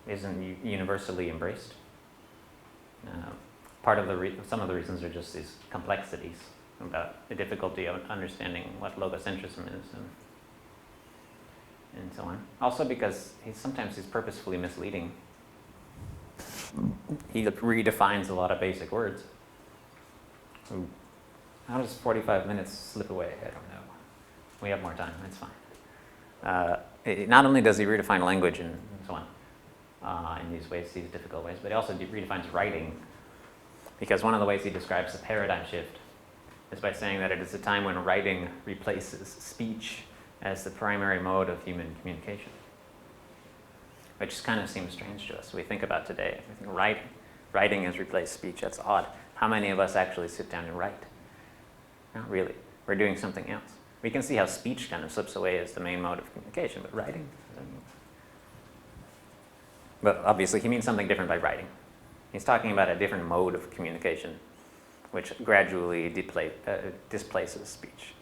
isn't universally embraced. Some of the reasons are just these complexities about the difficulty of understanding what logocentrism is and so on. Also because sometimes he's purposefully misleading. He redefines a lot of basic words. Ooh. How does 45 minutes slip away? I don't know. We have more time. That's fine. Not only does he redefine language and so on in these ways, these difficult ways, but he also redefines writing, because one of the ways he describes the paradigm shift is by saying that it is a time when writing replaces speech as the primary mode of human communication, which kind of seems strange to us. We think about today. We think writing has replaced speech. That's odd. How many of us actually sit down and write? Not really. We're doing something else. We can see how speech kind of slips away as the main mode of communication, but writing? But obviously he means something different by writing. He's talking about a different mode of communication which gradually displaces speech.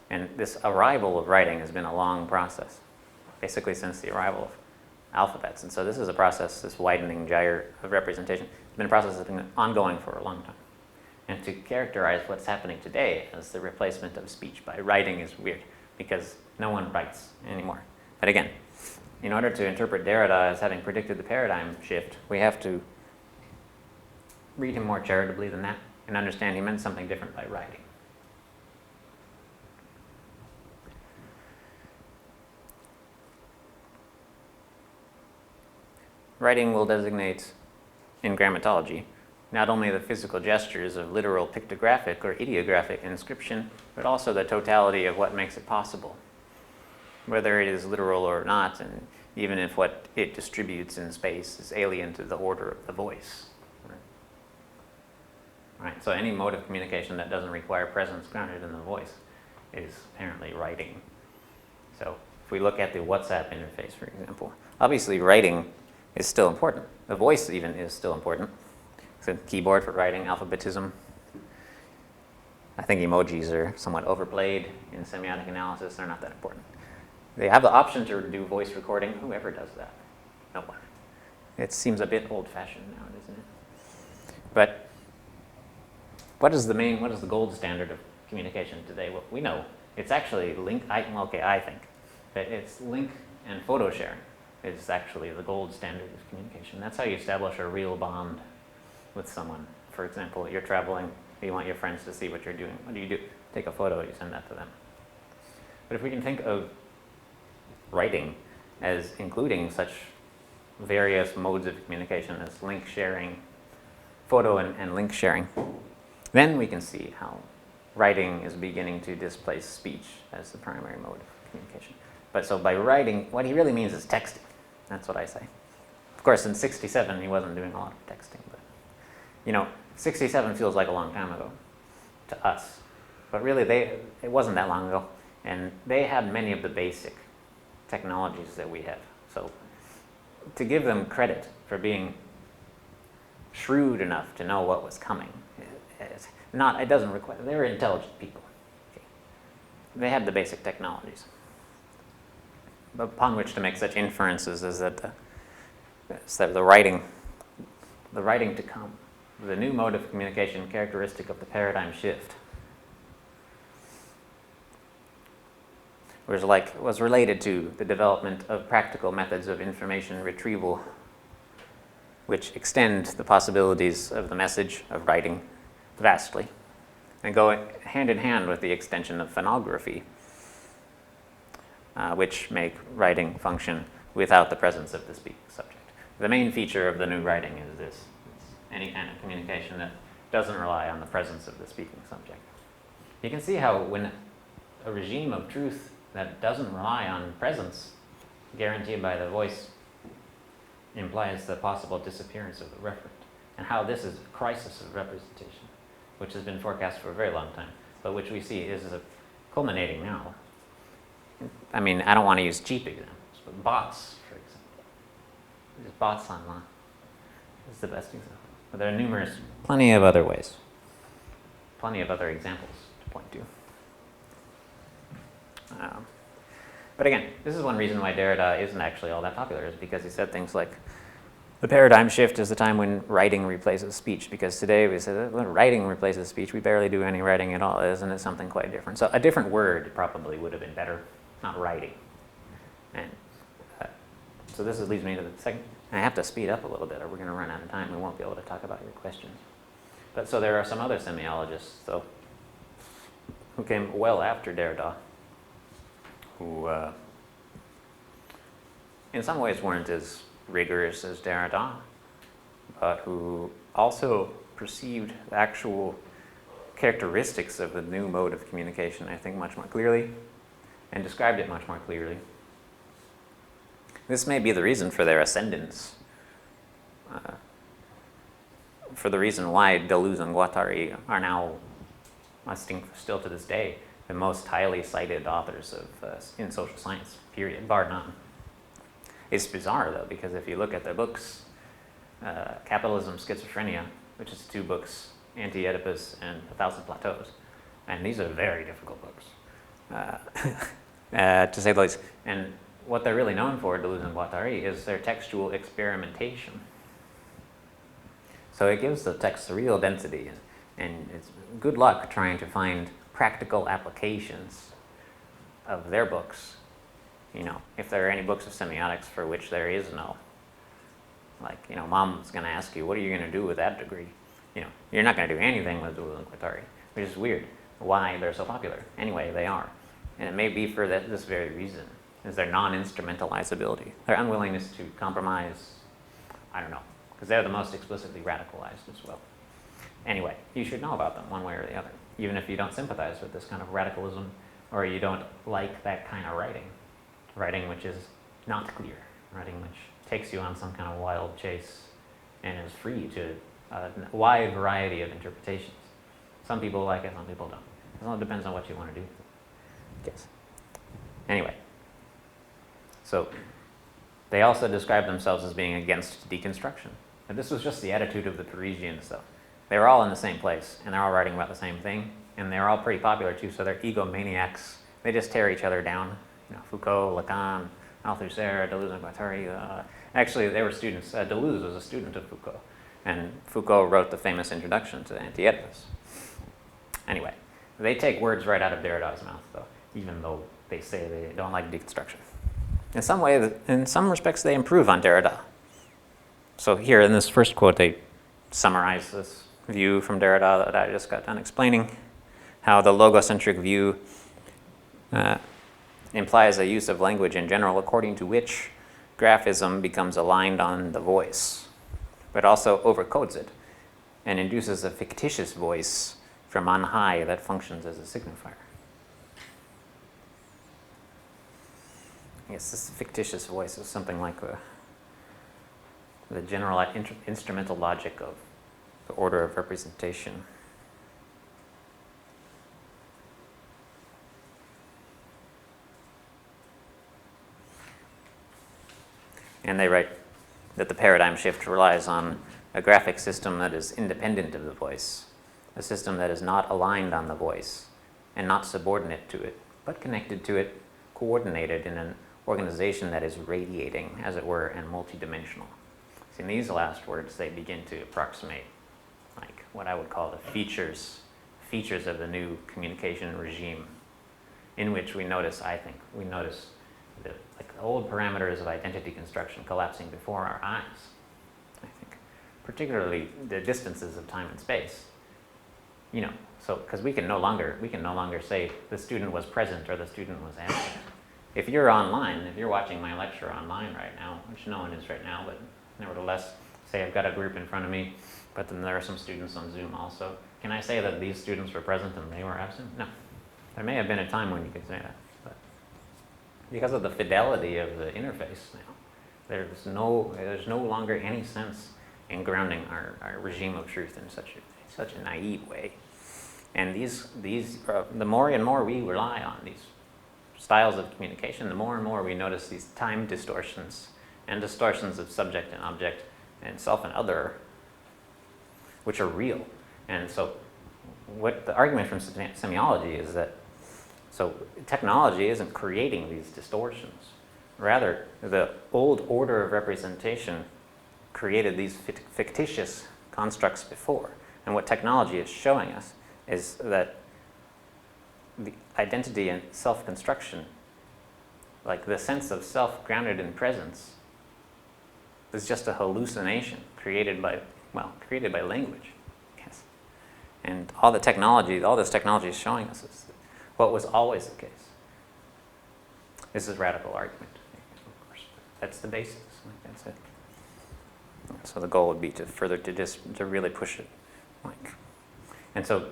And this arrival of writing has been a long process, basically since the arrival of alphabets. And so this is a process, this widening gyre of representation, it's been a process that's been ongoing for a long time. And to characterize what's happening today as the replacement of speech by writing is weird, because no one writes anymore. But again, in order to interpret Derrida as having predicted the paradigm shift, we have to read him more charitably than that and understand he meant something different by writing. Writing will designate, in grammatology, not only the physical gestures of literal pictographic or ideographic inscription, but also the totality of what makes it possible, whether it is literal or not, and even if what it distributes in space is alien to the order of the voice. Right? So any mode of communication that doesn't require presence grounded in the voice is apparently writing. So if we look at the WhatsApp interface, for example, obviously writing is still important. The voice even is still important. It's a keyboard for writing, alphabetism. I think emojis are somewhat overplayed in semiotic analysis. They're not that important. They have the option to do voice recording. Whoever does that? No one. It seems a bit old-fashioned now, doesn't it? But what is the gold standard of communication today? Well, we know it's actually link. I think that it's link and photo sharing is actually the gold standard of communication. That's how you establish a real bond with someone. For example, you're traveling, you want your friends to see what you're doing. What do? Take a photo, you send that to them. But if we can think of writing as including such various modes of communication as link sharing, photo and link sharing, then we can see how writing is beginning to displace speech as the primary mode of communication. But so by writing, what he really means is texting. That's what I say. Of course, in 1967, he wasn't doing a lot of texting, but 1967 feels like a long time ago to us. But really, it wasn't that long ago, and they had many of the basic technologies that we have. So to give them credit for being shrewd enough to know what was coming, it doesn't require, they were intelligent people. Okay. They had the basic technologies upon which to make such inferences as that the writing to come, the new mode of communication characteristic of the paradigm shift, was related to the development of practical methods of information retrieval which extend the possibilities of the message of writing vastly and go hand in hand with the extension of phonography, which make writing function without the presence of the speaking subject. The main feature of the new writing is this. It's any kind of communication that doesn't rely on the presence of the speaking subject. You can see how when a regime of truth that doesn't rely on presence guaranteed by the voice implies the possible disappearance of the referent, and how this is a crisis of representation, which has been forecast for a very long time, but which we see is culminating now. I mean, I don't want to use cheap examples, but bots, for example. There's bots online. This is the best example. But there are plenty of other ways, plenty of other examples to point to. But again, this is one reason why Derrida isn't actually all that popular, is because he said things like, the paradigm shift is the time when writing replaces speech, because today we say that when writing replaces speech, we barely do any writing at all. Isn't it something quite different? So a different word probably would have been better, not writing. And so this leads me to the second. I have to speed up a little bit or we're going to run out of time. We won't be able to talk about your questions. But so there are some other semiologists, though, who came well after Derrida, who in some ways weren't as rigorous as Derrida, but who also perceived the actual characteristics of the new mode of communication, I think, much more clearly, and described it much more clearly. This may be the reason for their ascendance, for the reason why Deleuze and Guattari are now, I think still to this day, the most highly cited authors of in social science, period, bar none. It's bizarre, though, because if you look at their books, Capitalism, Schizophrenia, which is 2 books, Anti-Oedipus and 1,000 Plateaus, and these are very difficult books, to say the least. And what they're really known for, Deleuze and Guattari, is their textual experimentation. So it gives the text a real density, and it's good luck trying to find practical applications of their books. You know, if there are any books of semiotics for which there is no, like, you know, mom's going to ask you, what are you going to do with that degree? You know, you're not going to do anything with Deleuze and Guattari, which is weird. Why they're so popular? Anyway, they are. And it may be for this very reason, is their non-instrumentalizability, their unwillingness to compromise, I don't know, because they're the most explicitly radicalized as well. Anyway, you should know about them one way or the other, even if you don't sympathize with this kind of radicalism, or you don't like that kind of writing which is not clear, writing which takes you on some kind of wild chase and is free to a wide variety of interpretations. Some people like it, some people don't. It all depends on what you want to do. Yes. Anyway, so they also describe themselves as being against deconstruction. And this was just the attitude of the Parisians, though. They were all in the same place, and they're all writing about the same thing, and they're all pretty popular too, so they're egomaniacs. They just tear each other down. You know, Foucault, Lacan, Althusser, Deleuze and Guattari. Actually, they were students. Deleuze was a student of Foucault, and Foucault wrote the famous introduction to Anti-Oedipus. Anyway, they take words right out of Derrida's mouth, though, even though they say they don't like deconstruction. In some respects, they improve on Derrida. So here in this first quote, they summarize this view from Derrida that I just got done explaining, how the logocentric view implies a use of language in general according to which graphism becomes aligned on the voice, but also overcodes it and induces a fictitious voice from on high that functions as a signifier. I guess this fictitious voice is something like the general instrumental logic of the order of representation. And they write that the paradigm shift relies on a graphic system that is independent of the voice, a system that is not aligned on the voice and not subordinate to it, but connected to it, coordinated in an organization that is radiating, as it were, and multidimensional. See, in these last words, they begin to approximate like what I would call the features of the new communication regime, in which we notice the old parameters of identity construction collapsing before our eyes, I think. particularly the distances of time and space. So because we can no longer say the student was present or the student was absent. If you're online, if you're watching my lecture online right now, which no one is right now, but nevertheless, say I've got a group in front of me, but then there are some students on Zoom also. Can I say that these students were present and they were absent? No. There may have been a time when you could say that, but because of the fidelity of the interface now, there's no longer any sense in grounding our regime of truth in such a naive way. And the more and more we rely on these styles of communication, the more and more we notice these time distortions and distortions of subject and object and self and other, which are real. And so what the argument from semiology is that technology isn't creating these distortions. Rather, the old order of representation created these fictitious constructs before. And what technology is showing us is that the identity and self-construction, like the sense of self grounded in presence, is just a hallucination created by language. Yes. And all this technology is showing us is what was always the case. This is radical argument, of course. That's the basics. That's it. So the goal would be to really push it. And so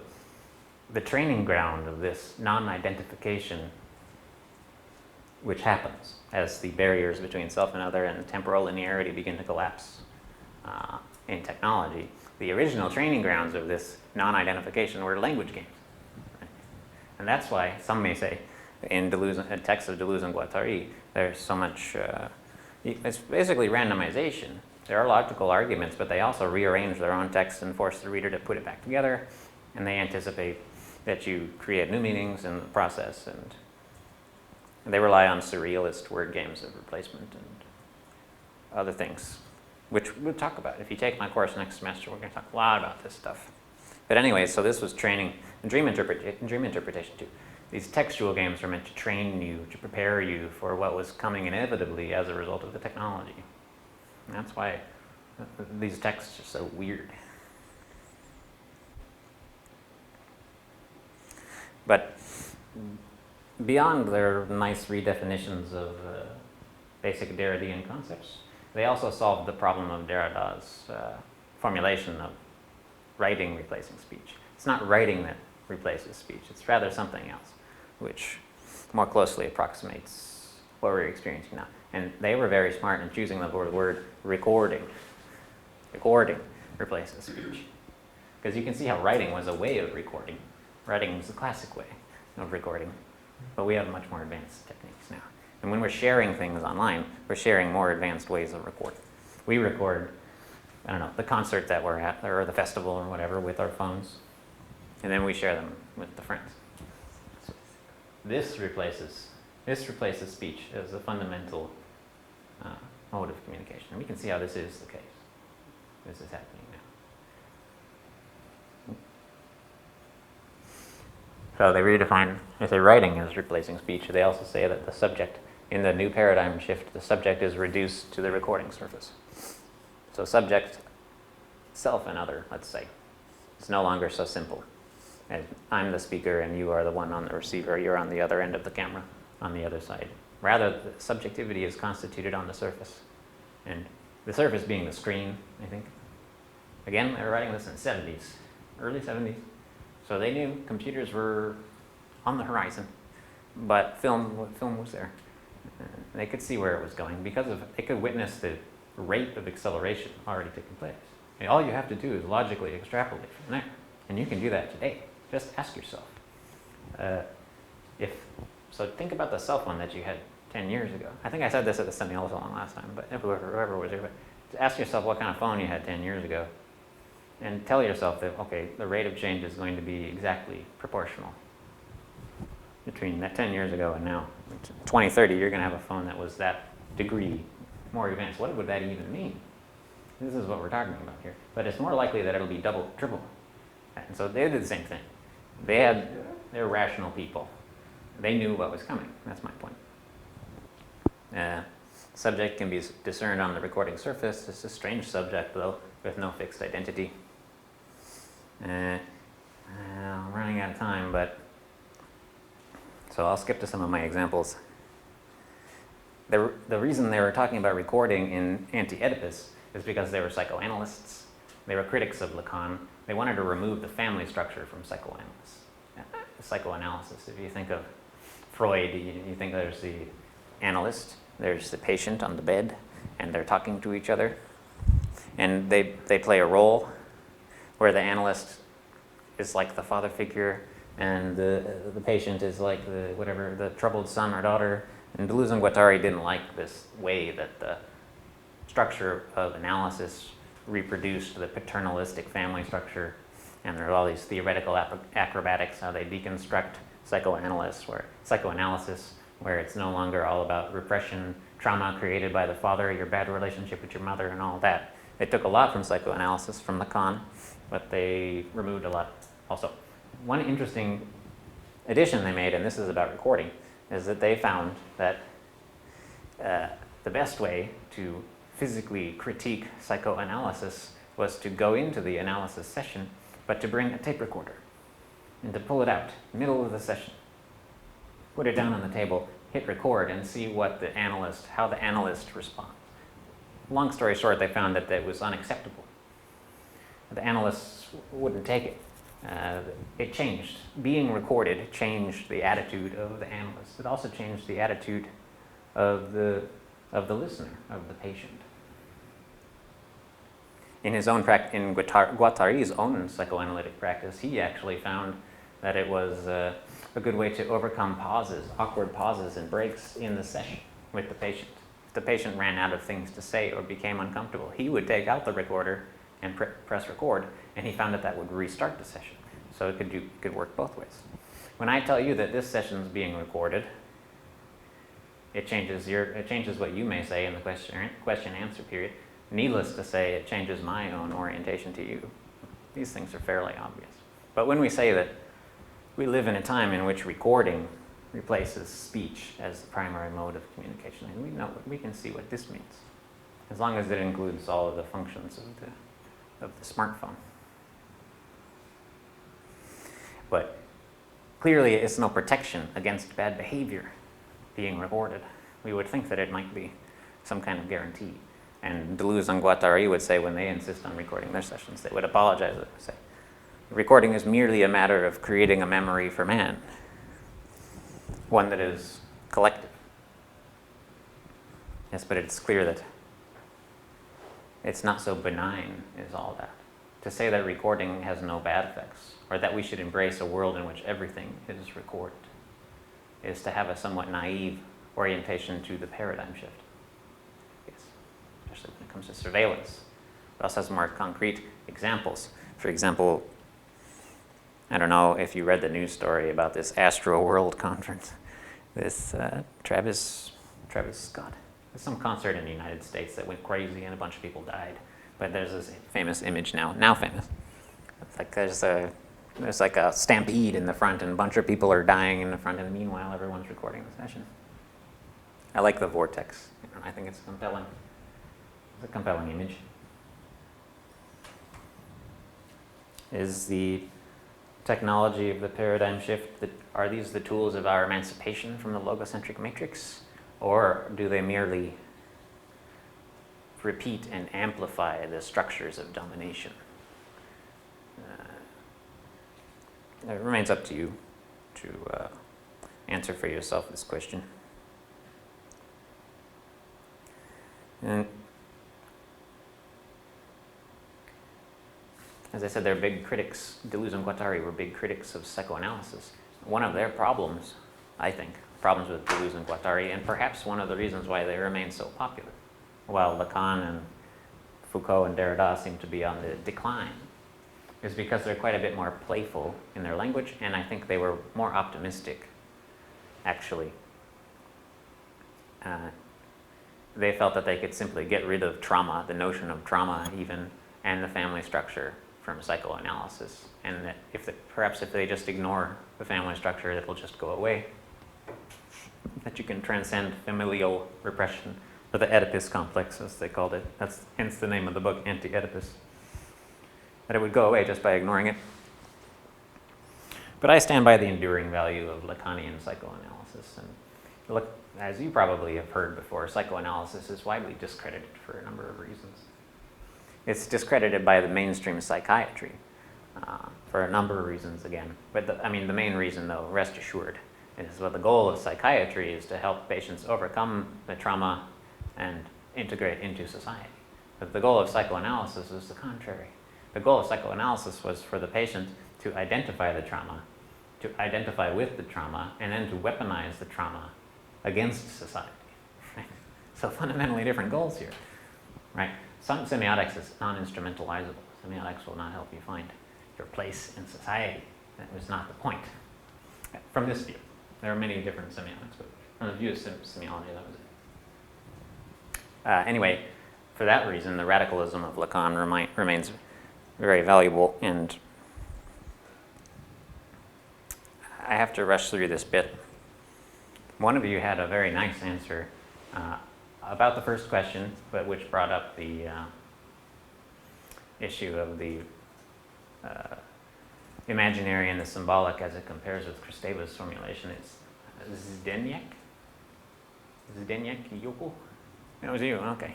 the training ground of this non-identification, which happens as the barriers between self and other and temporal linearity begin to collapse in technology, the original training grounds of this non-identification were language games. And that's why some may say in texts of Deleuze and Guattari, there's so much, it's basically randomization. There are logical arguments, but they also rearrange their own text and force the reader to put it back together, and they anticipate that you create new meanings in the process, and they rely on surrealist word games of replacement and other things, which we'll talk about. If you take my course next semester, we're going to talk a lot about this stuff. But anyway, so this was training and dream interpretation too. These textual games are meant to train you, to prepare you for what was coming inevitably as a result of the technology. And that's why these texts are so weird. But beyond their nice redefinitions of basic Derridian concepts, they also solved the problem of Derrida's formulation of writing replacing speech. It's not writing that replaces speech, it's rather something else, which more closely approximates what we're experiencing now. And they were very smart in choosing the word recording. Recording replaces speech. Because you can see how writing was a way of recording. Writing was the classic way of recording. But we have much more advanced techniques now. And when we're sharing things online, we're sharing more advanced ways of recording. We record, the concert that we're at, or the festival or whatever, with our phones. And then we share them with the friends. So this replaces speech as a fundamental mode of communication. And we can see how this is the case. This is happening now. So they redefine, if they're writing as replacing speech, they also say that the subject, in the new paradigm shift, the subject is reduced to the recording surface. So subject, self and other, let's say, it's no longer so simple. And I'm the speaker and you are the one on the receiver, you're on the other end of the camera, on the other side. Rather, the subjectivity is constituted on the surface. And the surface being the screen, I think. Again, they were writing this in the 70s, early 70s. So they knew computers were on the horizon, but film was there. They could see where it was going because they could witness the rate of acceleration already taking place. And all you have to do is logically extrapolate from there. And you can do that today. Just ask yourself. So think about the cell phone that you had 10 years ago. I think I said this at the Semiotics salon last time, but whoever was there, but ask yourself what kind of phone you had 10 years ago. And tell yourself that, okay, the rate of change is going to be exactly proportional between that 10 years ago and now. 2030, you're going to have a phone that was that degree more advanced. What would that even mean? This is what we're talking about here. But it's more likely that it'll be double, triple. And so they did the same thing. They're rational people. They knew what was coming. That's my point. Subject can be discerned on the recording surface. It's a strange subject, though. with no fixed identity. I'm running out of time, so I'll skip to some of my examples. The reason they were talking about recording in Anti-Oedipus is because they were psychoanalysts. They were critics of Lacan. They wanted to remove the family structure from psychoanalysis. If you think of Freud, you think there's the analyst, there's the patient on the bed, and they're talking to each other. And they play a role where the analyst is like the father figure, and the patient is like the troubled son or daughter. And Deleuze and Guattari didn't like this way that the structure of analysis reproduced the paternalistic family structure, and there are all these theoretical acrobatics, how they deconstruct psychoanalysis, where it's no longer all about repression, trauma created by the father, your bad relationship with your mother, and all that. They took a lot from psychoanalysis, from Lacan, but they removed a lot also. One interesting addition they made, and this is about recording, is that they found that the best way to physically critique psychoanalysis was to go into the analysis session, but to bring a tape recorder and to pull it out, middle of the session, put it down on the table, hit record, and see how the analyst responds. Long story short, they found that it was unacceptable. The analysts wouldn't take it. It changed. Being recorded changed the attitude of the analyst. It also changed the attitude of the listener, of the patient. In Guattari's own psychoanalytic practice, he actually found that it was a good way to overcome awkward pauses and breaks in the session with the patient. If the patient ran out of things to say or became uncomfortable, he would take out the recorder and press record, and he found that would restart the session. So it could work both ways. When I tell you that this session is being recorded, it changes what you may say in the question-answer period. Needless to say, it changes my own orientation to you. These things are fairly obvious. But when we say that we live in a time in which recording replaces speech as the primary mode of communication, and we can see what this means, as long as it includes all of the functions of the smartphone. But clearly, it's no protection against bad behavior being recorded. We would think that it might be some kind of guarantee. And Deleuze and Guattari would say, when they insist on recording their sessions, they would apologize. They would say, recording is merely a matter of creating a memory for man, one that is collective. Yes, but it's clear that it's not so benign is all that. To say that recording has no bad effects, or that we should embrace a world in which everything is recorded, is to have a somewhat naive orientation to the paradigm shift. Yes, especially when it comes to surveillance. It also has more concrete examples. For example, I don't know if you read the news story about this Astro World conference. This Travis Scott. There's some concert in the United States that went crazy and a bunch of people died. But there's this famous image now famous. It's like there's like a stampede in the front and a bunch of people are dying in the front, and meanwhile everyone's recording the session. I like the vortex. I think it's compelling. It's a compelling image. Is the technology of the paradigm shift, are these the tools of our emancipation from the logocentric matrix? Or do they merely repeat and amplify the structures of domination? It remains up to you to answer for yourself this question. And as I said, they're big critics. Deleuze and Guattari were big critics of psychoanalysis. One of their problems, I think, problems with Deleuze and Guattari, and perhaps one of the reasons why they remain so popular, while Lacan and Foucault and Derrida seem to be on the decline, is because they're quite a bit more playful in their language, and I think they were more optimistic, actually. They felt that they could simply get rid of trauma, the notion of trauma even, and the family structure from psychoanalysis, and that perhaps if they just ignore the family structure, it will just go away. That you can transcend familial repression, or the Oedipus complex, as they called it. That's hence the name of the book, Anti-Oedipus. that it would go away just by ignoring it. But I stand by the enduring value of Lacanian psychoanalysis. And look, as you probably have heard before, psychoanalysis is widely discredited for a number of reasons. It's discredited by the mainstream psychiatry for a number of reasons again. But the main reason, though, rest assured, is the goal of psychiatry is to help patients overcome the trauma and integrate into society. But the goal of psychoanalysis is the contrary. The goal of psychoanalysis was for the patient to identify the trauma, to identify with the trauma, and then to weaponize the trauma against society. Right? So fundamentally different goals here. Right? Some semiotics is non-instrumentalizable. Semiotics will not help you find your place in society. That was not the point. From this view. There are many different semiotics, but from the view of semiology, that was it. Anyway, for that reason, the radicalism of Lacan remains very valuable, and I have to rush through this bit. One of you had a very nice answer about the first question, but which brought up the issue of the imaginary and the symbolic as it compares with Kristeva's formulation. It's Zdeněk Yoko? That was you, okay.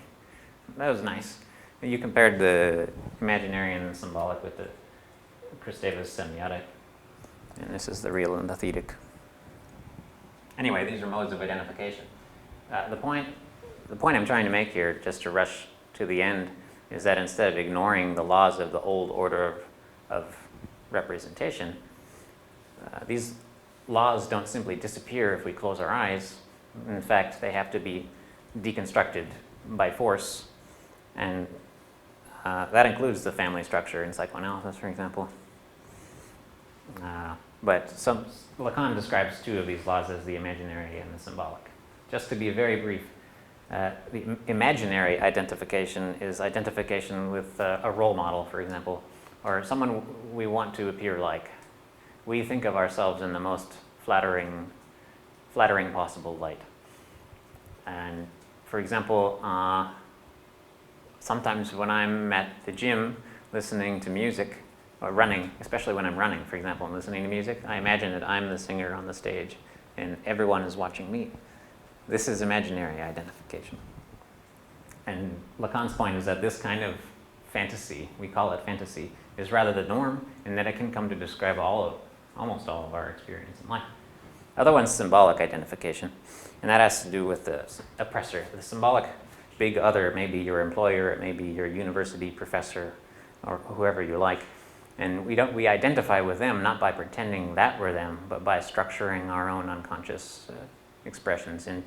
That was nice. You compared the imaginary and the symbolic with the Kristeva's semiotic, and this is the real and the thetic. Anyway, these are modes of identification. The point I'm trying to make here, just to rush to the end, is that instead of ignoring the laws of the old order of representation, these laws don't simply disappear if we close our eyes. In fact, they have to be deconstructed by force, and that includes the family structure in psychoanalysis, for example. But Lacan describes two of these laws as the imaginary and the symbolic. Just to be very brief, the imaginary identification is identification with a role model, for example, or someone we want to appear like. We think of ourselves in the most flattering possible light. And for example, sometimes when I'm at the gym listening to music, or running, especially when I'm running, for example, and listening to music, I imagine that I'm the singer on the stage and everyone is watching me. This is imaginary identification. And Lacan's point is that this kind of fantasy, we call it fantasy, is rather the norm, and that it can come to describe almost all of our experience in life. Other one's symbolic identification, and that has to do with the oppressor. The symbolic big other, it may be your employer, it may be your university professor, or whoever you like. And we identify with them not by pretending that we're them, but by structuring our own unconscious expressions in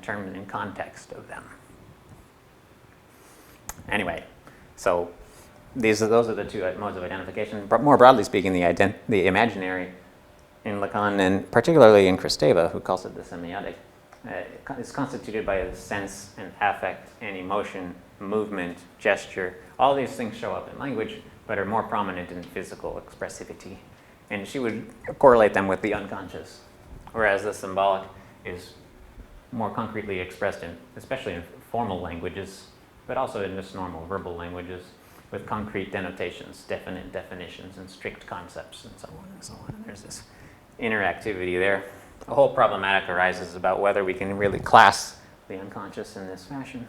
context of them. Anyway, so those are the two modes of identification. But more broadly speaking, the imaginary in Lacan, and particularly in Kristeva, who calls it the semiotic, is constituted by the sense and affect and emotion, movement, gesture. All these things show up in language, but are more prominent in physical expressivity. And she would correlate them with the unconscious, whereas the symbolic is more concretely expressed especially in formal languages, but also in just normal verbal languages, with concrete denotations, definite definitions, and strict concepts, and so on and so on. And there's this interactivity there. The whole problematic arises about whether we can really class the unconscious in this fashion.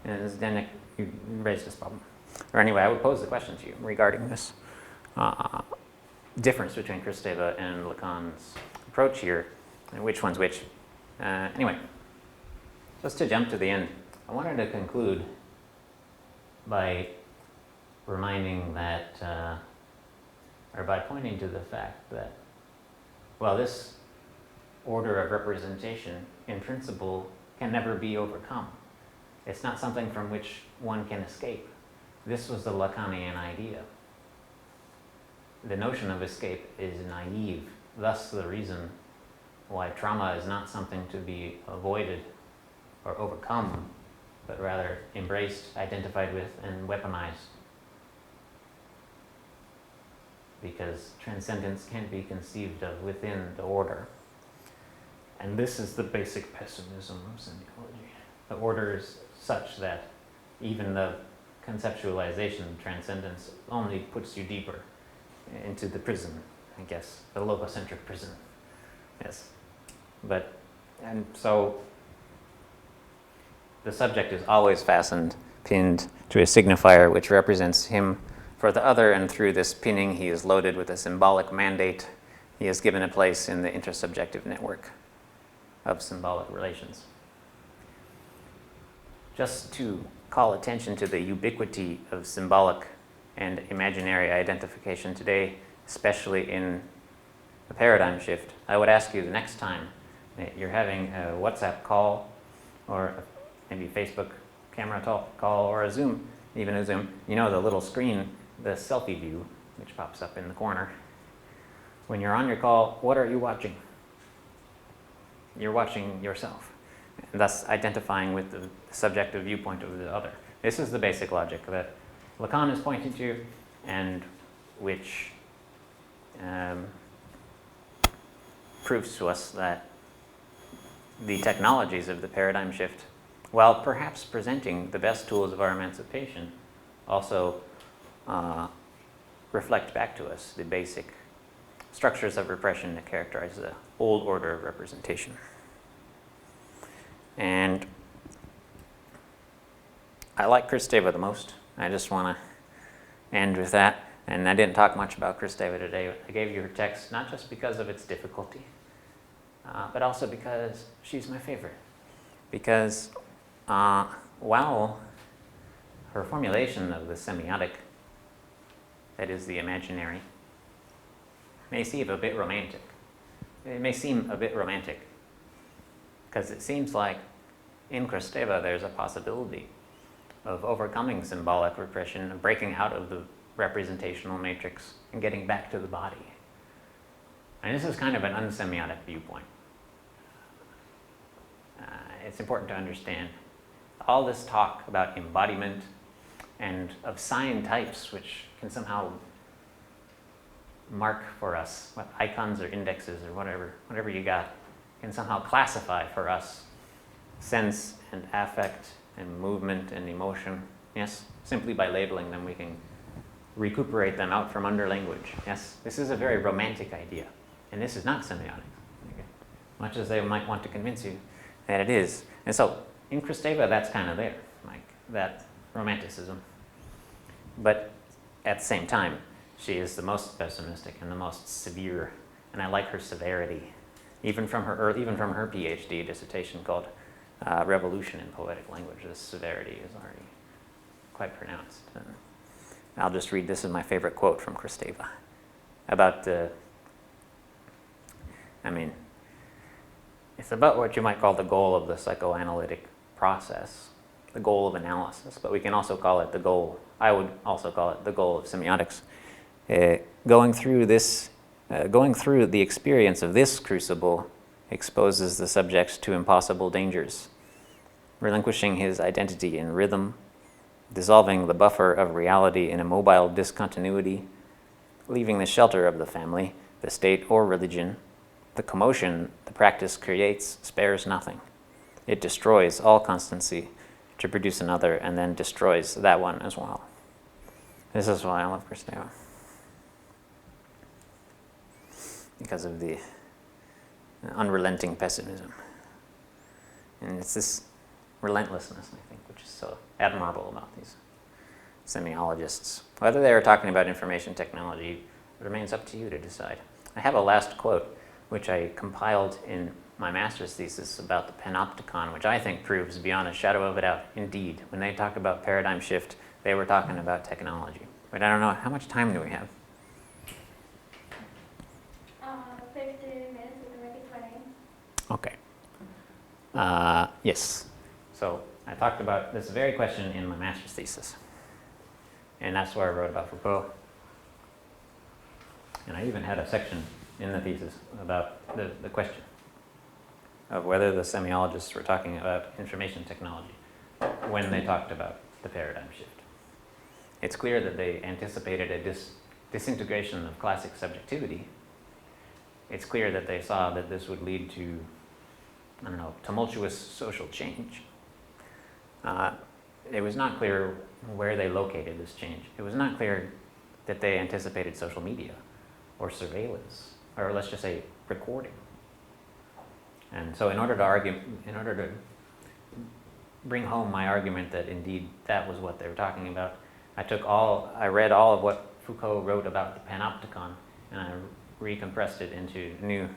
And as Zdeněk, you raised this problem. Or anyway, I would pose the question to you regarding this difference between Kristeva and Lacan's approach here, and which one's which. Anyway, just to jump to the end, I wanted to conclude by reminding that, or by pointing to the fact that, well, this order of representation, in principle, can never be overcome. It's not something from which one can escape. This was the Lacanian idea. The notion of escape is naive, thus the reason why trauma is not something to be avoided or overcome, but rather embraced, identified with, and weaponized. Because transcendence can't be conceived of within the order. And this is the basic pessimism of semiology. The order is such that even the conceptualization of transcendence only puts you deeper into the prison, I guess, the logocentric prison. Yes. But, and so the subject is always fastened, pinned to a signifier which represents him for the other, and through this pinning he is loaded with a symbolic mandate. He is given a place in the intersubjective network of symbolic relations. Just to call attention to the ubiquity of symbolic and imaginary identification today, especially in a paradigm shift, I would ask you the next time that you're having a WhatsApp call or maybe Facebook camera call or a Zoom, even a Zoom, you know the little screen, the selfie view, which pops up in the corner. When you're on your call, what are you watching? You're watching yourself, and thus identifying with the subjective viewpoint of the other. This is the basic logic that Lacan is pointing to, and which proves to us that the technologies of the paradigm shift, while perhaps presenting the best tools of our emancipation, also reflect back to us the basic structures of repression that characterize the old order of representation. And I like Kristeva the most. I just want to end with that. And I didn't talk much about Kristeva today. I gave you her text not just because of its difficulty, but also because she's my favorite. Because while her formulation of the semiotic, that is the imaginary, may seem a bit romantic. It may seem a bit romantic because it seems like in Kristeva there's a possibility of overcoming symbolic repression, of breaking out of the representational matrix and getting back to the body. And this is kind of an unsemiotic viewpoint. It's important to understand all this talk about embodiment and of sign types, which can somehow mark for us what icons or indexes or whatever you got, can somehow classify for us sense and affect and movement and emotion. Yes, simply by labeling them we can recuperate them out from under language. Yes, this is a very romantic idea, and this is not semiotics, okay? Much as they might want to convince you that it is. And so in Kristeva that's kind of there, like that romanticism. But at the same time, she is the most pessimistic and the most severe, and I like her severity, even from her PhD dissertation called Revolution in Poetic Language. This severity is already quite pronounced. And I'll just read, this is my favorite quote from Kristeva about it's about what you might call the goal of the psychoanalytic process, the goal of analysis, but we can also call it the goal, I would also call it the goal of semiotics. Going through the experience of this crucible exposes the subject to impossible dangers, relinquishing his identity in rhythm, dissolving the buffer of reality in a mobile discontinuity, leaving the shelter of the family, the state, or religion. The commotion the practice creates spares nothing. It destroys all constancy to produce another, and then destroys that one as well. This is why I love Kristeva, because of the unrelenting pessimism. And it's this relentlessness, I think, which is so admirable about these semiologists. Whether they are talking about information technology, it remains up to you to decide. I have a last quote, which I compiled in my master's thesis about the panopticon, which I think proves beyond a shadow of a doubt, indeed, when they talk about paradigm shift, they were talking about technology. But I don't know, how much time do we have? 50 minutes, we can make it 20. Okay. Yes. So I talked about this very question in my master's thesis. And that's where I wrote about Foucault. And I even had a section in the thesis about the question of whether the semiologists were talking about information technology when they talked about the paradigm shift. It's clear that they anticipated a disintegration of classic subjectivity. It's clear that they saw that this would lead to, tumultuous social change. it was not clear where they located this change. It was not clear that they anticipated social media or surveillance, or let's just say recording. And so in order to bring home my argument that indeed that was what they were talking about, I read all of what Foucault wrote about the panopticon, and I recompressed it into a new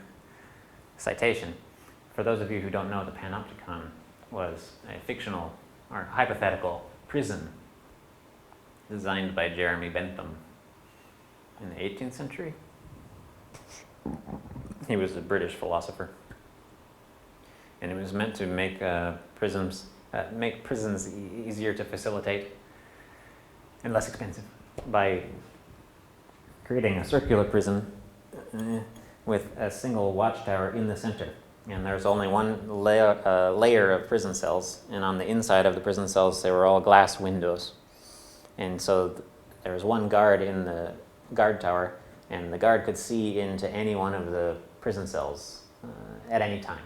citation. For those of you who don't know, the panopticon was a fictional or hypothetical prison designed by Jeremy Bentham in the 18th century. He was a British philosopher, and it was meant to make prisons easier to facilitate and less expensive by creating a circular prison with a single watchtower in the center. And there's only one layer of prison cells, and on the inside of the prison cells they were all glass windows. And so there was one guard in the guard tower, and the guard could see into any one of the prison cells at any time.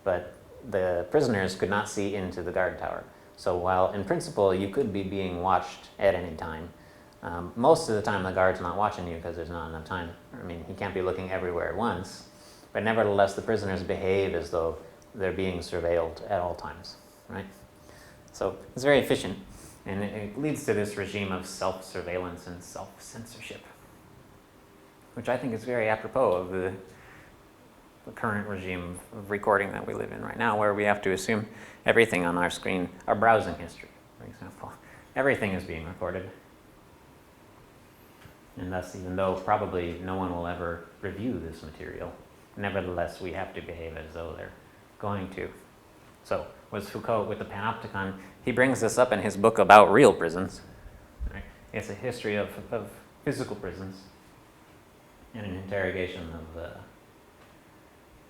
But the prisoners could not see into the guard tower. So while in principle you could be being watched at any time, most of the time the guard's not watching you because there's not enough time. I mean, he can't be looking everywhere at once, but nevertheless the prisoners behave as though they're being surveilled at all times, right? So it's very efficient, and it leads to this regime of self-surveillance and self-censorship, which I think is very apropos of the current regime of recording that we live in right now, where we have to assume everything on our screen, our browsing history, for example, everything is being recorded. And thus, even though probably no one will ever review this material, nevertheless, we have to behave as though they're going to. So, was Foucault with the panopticon? He brings this up in his book about real prisons. Right? It's a history of physical prisons and an interrogation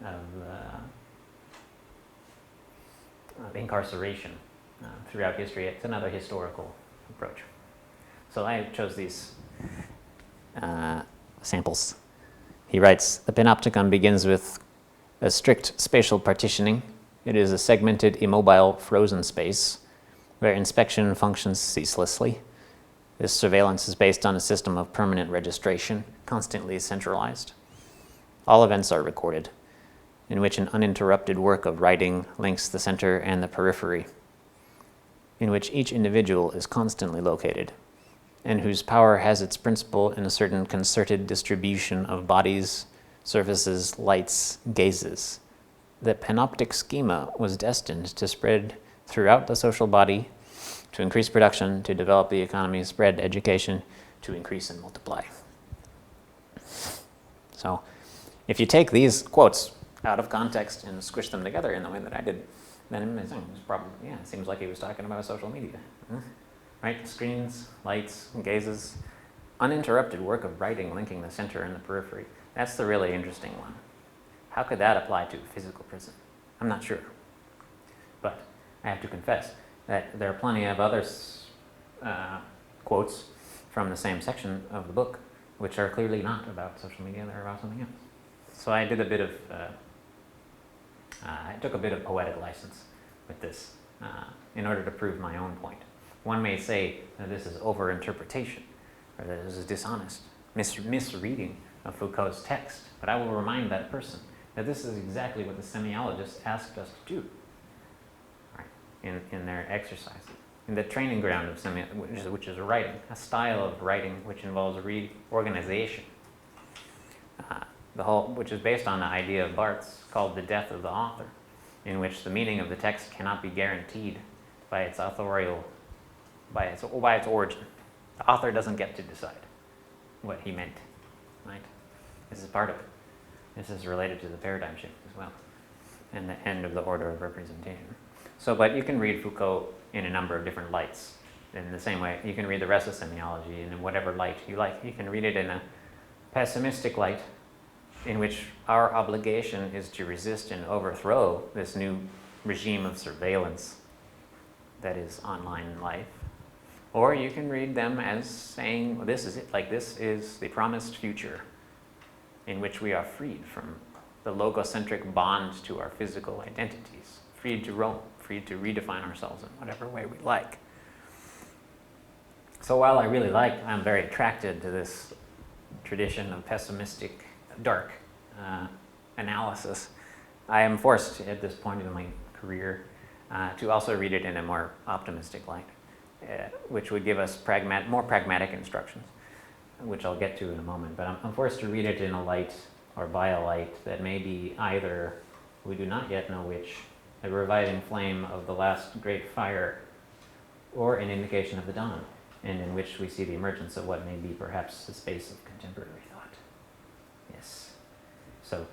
of incarceration throughout history. It's another historical approach. So I chose these samples. He writes, the panopticon begins with a strict spatial partitioning. It is a segmented, immobile, frozen space where inspection functions ceaselessly. This surveillance is based on a system of permanent registration, constantly centralized. All events are recorded, in which an uninterrupted work of writing links the center and the periphery, in which each individual is constantly located, and whose power has its principle in a certain concerted distribution of bodies, surfaces, lights, gazes. The panoptic schema was destined to spread throughout the social body, to increase production, to develop the economy, spread education, to increase and multiply. So, if you take these quotes out of context and squish them together in the way that I did, then it seems like he was talking about social media. Right? Screens, lights, gazes, uninterrupted work of writing linking the center and the periphery. That's the really interesting one. How could that apply to physical prison? I'm not sure. But I have to confess that there are plenty of other quotes from the same section of the book which are clearly not about social media, they're about something else. So I did a bit of, I took a bit of poetic license with this in order to prove my own point. One may say that this is overinterpretation, or that this is dishonest, misreading of Foucault's text, but I will remind that person that this is exactly what the semiologists asked us to do, right, in their exercises, in the training ground of semiotics, which is writing, a style of writing which involves reorganization, which is based on the idea of Barthes called the death of the author, in which the meaning of the text cannot be guaranteed by its authorial, by its origin. The author doesn't get to decide what he meant, right? This is part of it. This is related to the paradigm shift as well, and the end of the order of representation. So, but you can read Foucault in a number of different lights. In the same way, you can read the rest of semiology in whatever light you like. You can read it in a pessimistic light, in which our obligation is to resist and overthrow this new regime of surveillance that is online life. Or you can read them as saying, well, this is it, like this is the promised future in which we are freed from the logocentric bond to our physical identities, free to roam, free to redefine ourselves in whatever way we like. So while I'm very attracted to this tradition of pessimistic, dark analysis, I am forced at this point in my career to also read it in a more optimistic light, which would give us more pragmatic instructions, which I'll get to in a moment. But I'm forced to read it in a light, or by a light, that may be either, we do not yet know which, a reviving flame of the last great fire, or an indication of the dawn, and in which we see the emergence of what may be perhaps the space of contemporary thought. Yes. So,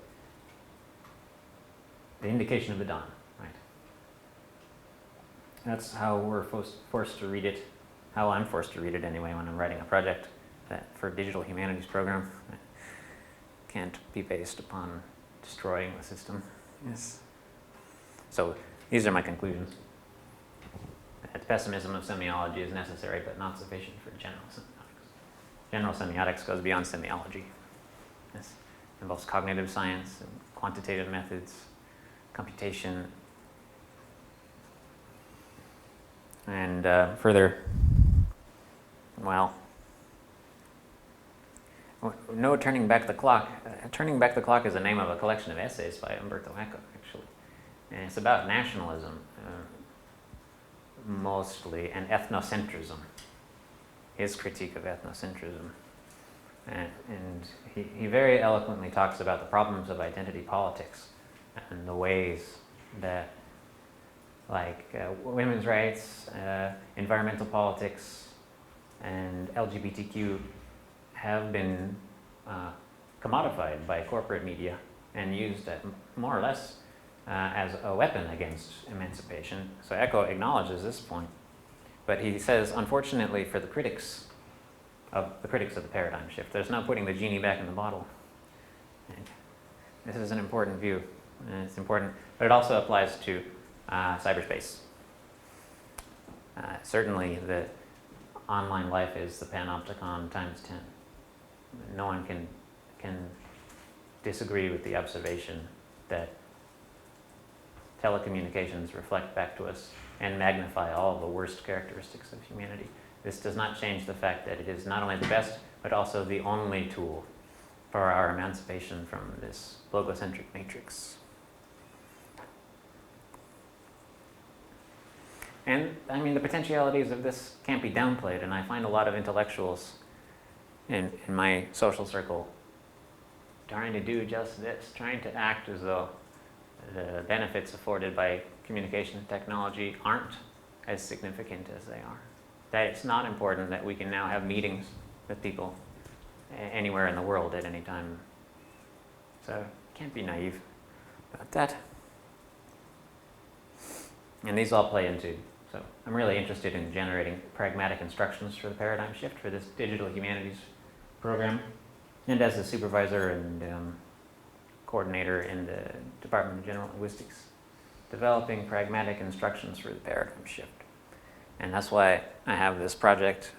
the indication of the dawn, right? That's how we're forced to read it, how I'm forced to read it anyway when I'm writing a project for a digital humanities program that can't be based upon destroying the system. Yes. So, these are my conclusions. That pessimism of semiology is necessary but not sufficient for general semiotics. General semiotics goes beyond semiology. Yes. It involves cognitive science and quantitative methods, computation, and further, well, no turning back the clock. Turning Back the Clock is the name of a collection of essays by Umberto Eco, actually. And it's about nationalism, mostly, and ethnocentrism, his critique of ethnocentrism. And he very eloquently talks about the problems of identity politics and the ways that, like women's rights, environmental politics, and LGBTQ have been commodified by corporate media and used more or less as a weapon against emancipation. So Eco acknowledges this point, but he says, unfortunately for the critics of the paradigm shift, there's no putting the genie back in the bottle. And this is an important view, and it's important, but it also applies to cyberspace. Certainly, the online life is the panopticon times 10. No one can disagree with the observation that telecommunications reflect back to us and magnify all the worst characteristics of humanity. This does not change the fact that it is not only the best, but also the only tool for our emancipation from this logocentric matrix. And, I mean, the potentialities of this can't be downplayed, and I find a lot of intellectuals in my social circle trying to do just this, trying to act as though the benefits afforded by communication technology aren't as significant as they are. That it's not important that we can now have meetings with people anywhere in the world at any time. So, can't be naive about that. And these all play into, so I'm really interested in generating pragmatic instructions for the paradigm shift for this digital humanities program. And as a supervisor and coordinator in the Department of General Linguistics, developing pragmatic instructions for the paradigm shift. And that's why I have this project,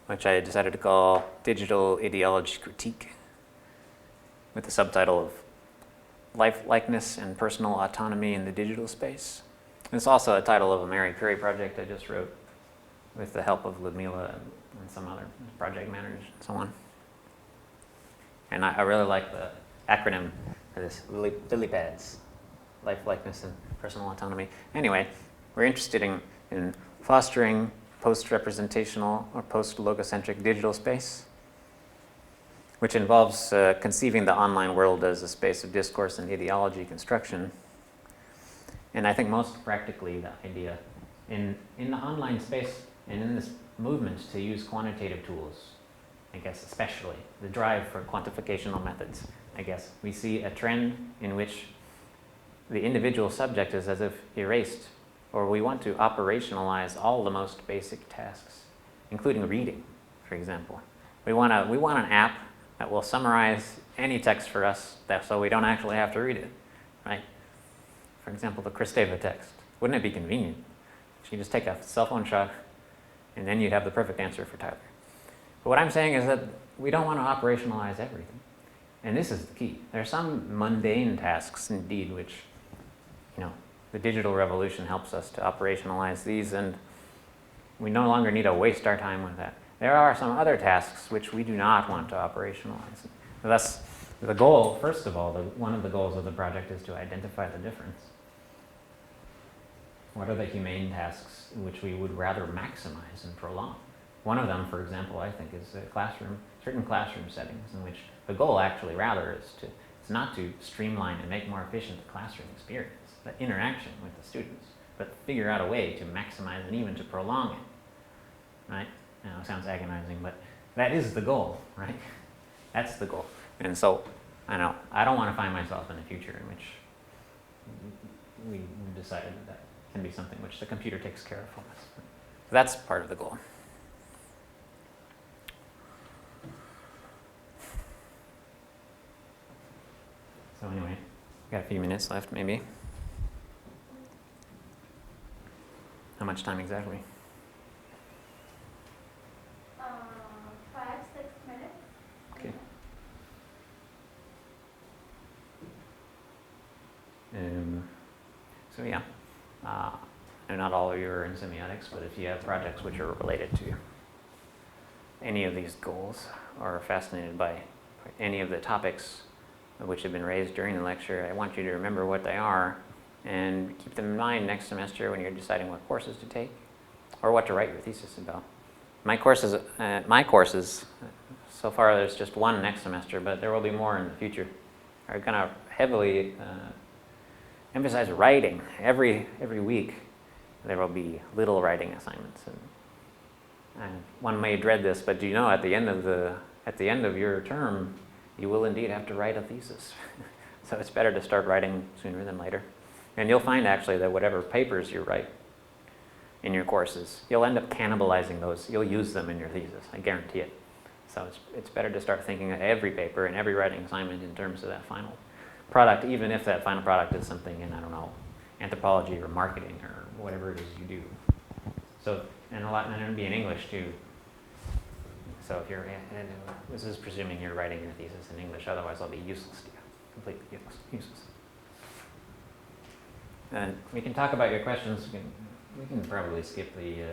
which I decided to call Digital Ideology Critique, with the subtitle of Life, Likeness, and Personal Autonomy in the Digital Space. And it's also a title of a Mary Curie project I just wrote with the help of Ludmila and some other project managers and so on. And I really like the acronym for this, LilyPads, Life, Likeness, and Personal Autonomy. Anyway, we're interested in fostering post-representational or post-logocentric digital space, which involves conceiving the online world as a space of discourse and ideology construction. And I think most practically the idea in the online space and in this movement to use quantitative tools, I guess especially the drive for quantificational methods, I guess we see a trend in which the individual subject is as if erased, or we want to operationalize all the most basic tasks, including reading, for example. We want an app that will summarize any text for us so we don't actually have to read it, right? For example, the Kristeva text. Wouldn't it be convenient? You just take a cell phone shot and then you'd have the perfect answer for Tyler. But what I'm saying is that we don't want to operationalize everything. And this is the key. There are some mundane tasks, indeed, which the digital revolution helps us to operationalize these, and we no longer need to waste our time with that. There are some other tasks which we do not want to operationalize. Thus, the goal, first of all, one of the goals of the project is to identify the difference. What are the humane tasks which we would rather maximize and prolong? One of them, for example, I think, is certain classroom settings in which the goal actually rather is not to streamline and make more efficient the classroom experience, the interaction with the students, but figure out a way to maximize and even to prolong it, right? Now, it sounds agonizing, but that is the goal, right? That's the goal. And so, I don't want to find myself in a future in which we decided that can be something which the computer takes care of for us. So that's part of the goal. So anyway, we've got a few minutes left, maybe. How much time exactly? 5, 6 minutes. Okay. So yeah, and not all of you are in semiotics, but if you have projects which are related to any of these goals or are fascinated by any of the topics which have been raised during the lecture, I want you to remember what they are and keep them in mind next semester when you're deciding what courses to take or what to write your thesis about. My courses, so far there's just one next semester, but there will be more in the future, are going to heavily emphasize writing. Every week there will be little writing assignments. And one may dread this, but do you know at the end of your term, you will indeed have to write a thesis. So it's better to start writing sooner than later. And you'll find actually that whatever papers you write in your courses, you'll end up cannibalizing those. You'll use them in your thesis, I guarantee it. So it's better to start thinking of every paper and every writing assignment in terms of that final product, even if that final product is something in, anthropology or marketing or whatever it is you do. So, and it'll be in English too. So if this is presuming you're writing your thesis in English, otherwise it'll be useless to you, completely useless. And we can talk about your questions. We can probably skip the,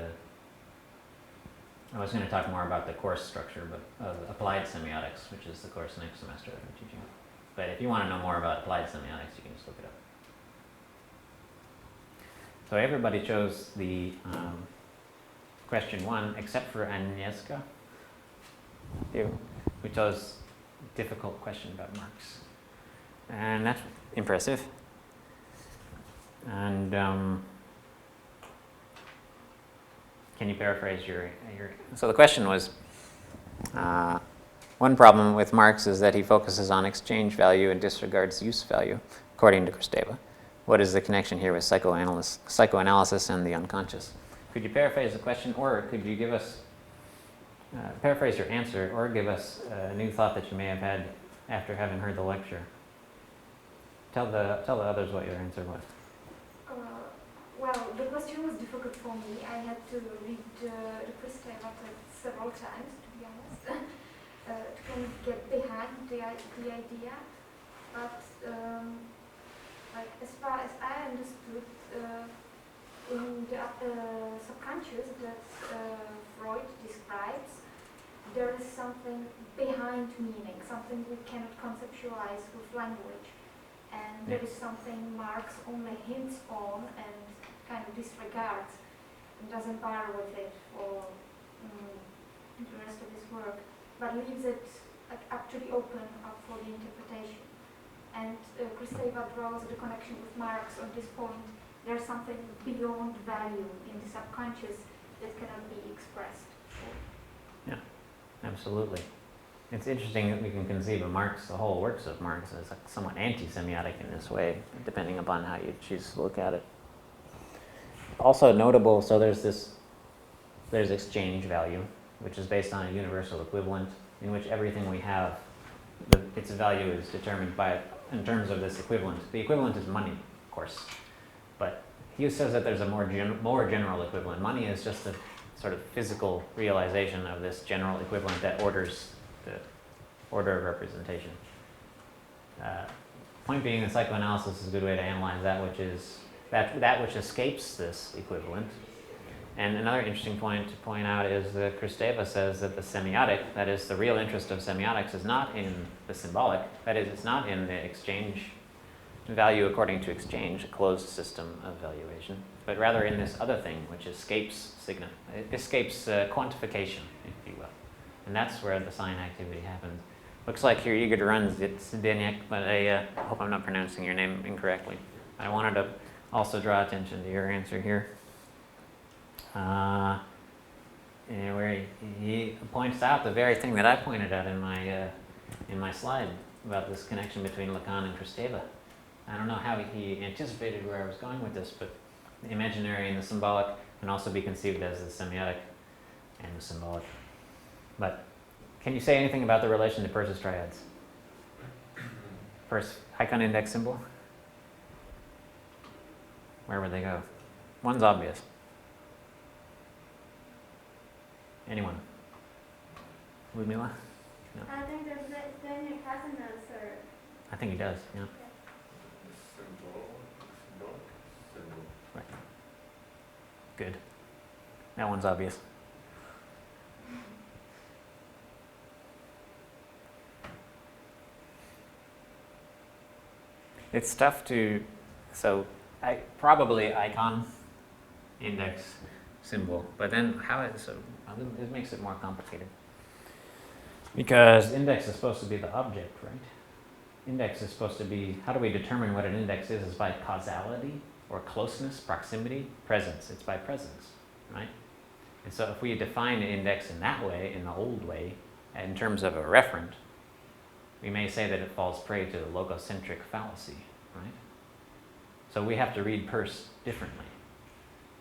I was going to talk more about the course structure, but of applied semiotics, which is the course next semester that I'm teaching. But if you want to know more about applied semiotics, you can just look it up. So everybody chose the question 1, except for Agnieszka, who chose difficult question about Marx. And that's impressive. And can you paraphrase your... So the question was, one problem with Marx is that he focuses on exchange value and disregards use value, according to Kristeva. What is the connection here with psychoanalysis and the unconscious? Could you paraphrase the question, or could you give us, paraphrase your answer, or give us a new thought that you may have had after having heard the lecture? Tell the others what your answer was. Well, the question was difficult for me. I had to read the Kristeva text several times, to be honest, to kind of get behind the idea. But as far as I understood, in the subconscious that Freud describes, there is something behind meaning, something we cannot conceptualize with language. And there is something Marx only hints on and kind of disregards and doesn't bother with it for the rest of his work, but leaves it actually open up for the interpretation. And Kristeva draws the connection with Marx on this point. There's something beyond value in the subconscious that cannot be expressed. Yeah, absolutely. It's interesting that we can conceive of Marx, the whole works of Marx, as somewhat anti-semiotic in this way, depending upon how you choose to look at it. Also notable, so there's exchange value, which is based on a universal equivalent, in which everything we have, its value is determined in terms of this equivalent. The equivalent is money, of course, but he says that there's a more general equivalent. Money is just a sort of physical realization of this general equivalent that orders the order of representation. Point being, that psychoanalysis is a good way to analyze that which is that which escapes this equivalent. And another interesting point to point out is that Kristeva says that the semiotic, that is, the real interest of semiotics, is not in the symbolic, that is, it's not in the exchange value according to exchange, a closed system of valuation, but rather in this other thing which escapes quantification, if you will. And that's where the sign activity happens. Looks like you're eager to run, Zdeněk, but I hope I'm not pronouncing your name incorrectly. I wanted to also draw attention to your answer here. Where he points out the very thing that I pointed out in my slide about this connection between Lacan and Kristeva. I don't know how he anticipated where I was going with this, but the imaginary and the symbolic can also be conceived as the semiotic and the symbolic. But can you say anything about the relation to Peirce's triads? Peirce, icon index symbol? Where would they go? One's obvious. Anyone? Ludmila? No. I think that Zdeněk has an answer. I think he does, yeah. Right. Good. That one's obvious. It's tough to, so probably icon, index, symbol, but then how it, so this makes it more complicated. Because index is supposed to be the object, right? Index is supposed to be, how do we determine what an index is? Is by causality or closeness, proximity, presence. It's by presence, right? And so if we define an index in that way, in the old way, in terms of a referent, we may say that it falls prey to the logocentric fallacy, right? So we have to read Peirce differently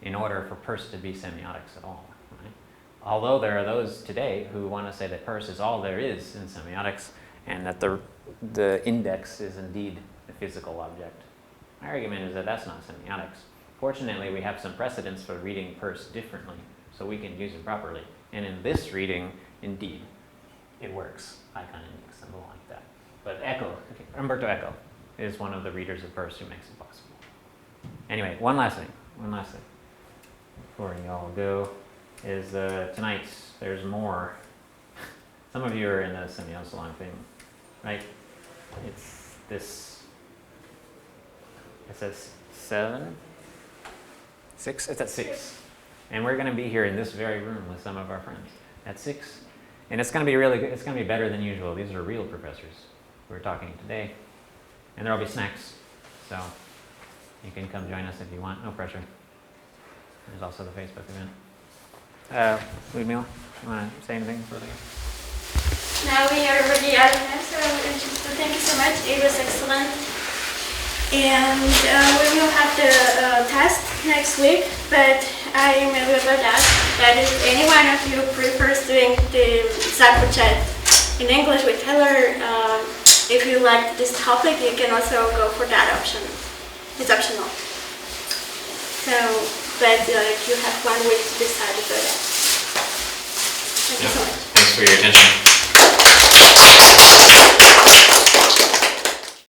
in order for Peirce to be semiotics at all, right? Although there are those today who want to say that Peirce is all there is in semiotics and that the index is indeed a physical object. My argument is that that's not semiotics. Fortunately, we have some precedents for reading Peirce differently, so we can use it properly. And in this reading, indeed, it works. Icon index, symbol like that. But Umberto Eco is one of the readers of Peirce who makes it possible. Anyway, one last thing before you all go is tonight there's more. Some of you are in the Semio Salon thing, right? It's this, it says 7? 6? It's at 6. And we're going to be here in this very room with some of our friends at 6. And it's going to be really good. It's going to be better than usual. These are real professors who are talking today. And there will be snacks. So you can come join us if you want. No pressure. There's also the Facebook event. Ludmila, you want to say anything further? Now we are already out of time, so thank you so much. It was excellent. And we will have the test next week, but I email you about that if any one of you prefers doing the Zaku chat in English with Taylor, if you like this topic, you can also go for that option. It's optional. So, but you have 1 week to decide about that. Thank you so much. Thanks for your attention.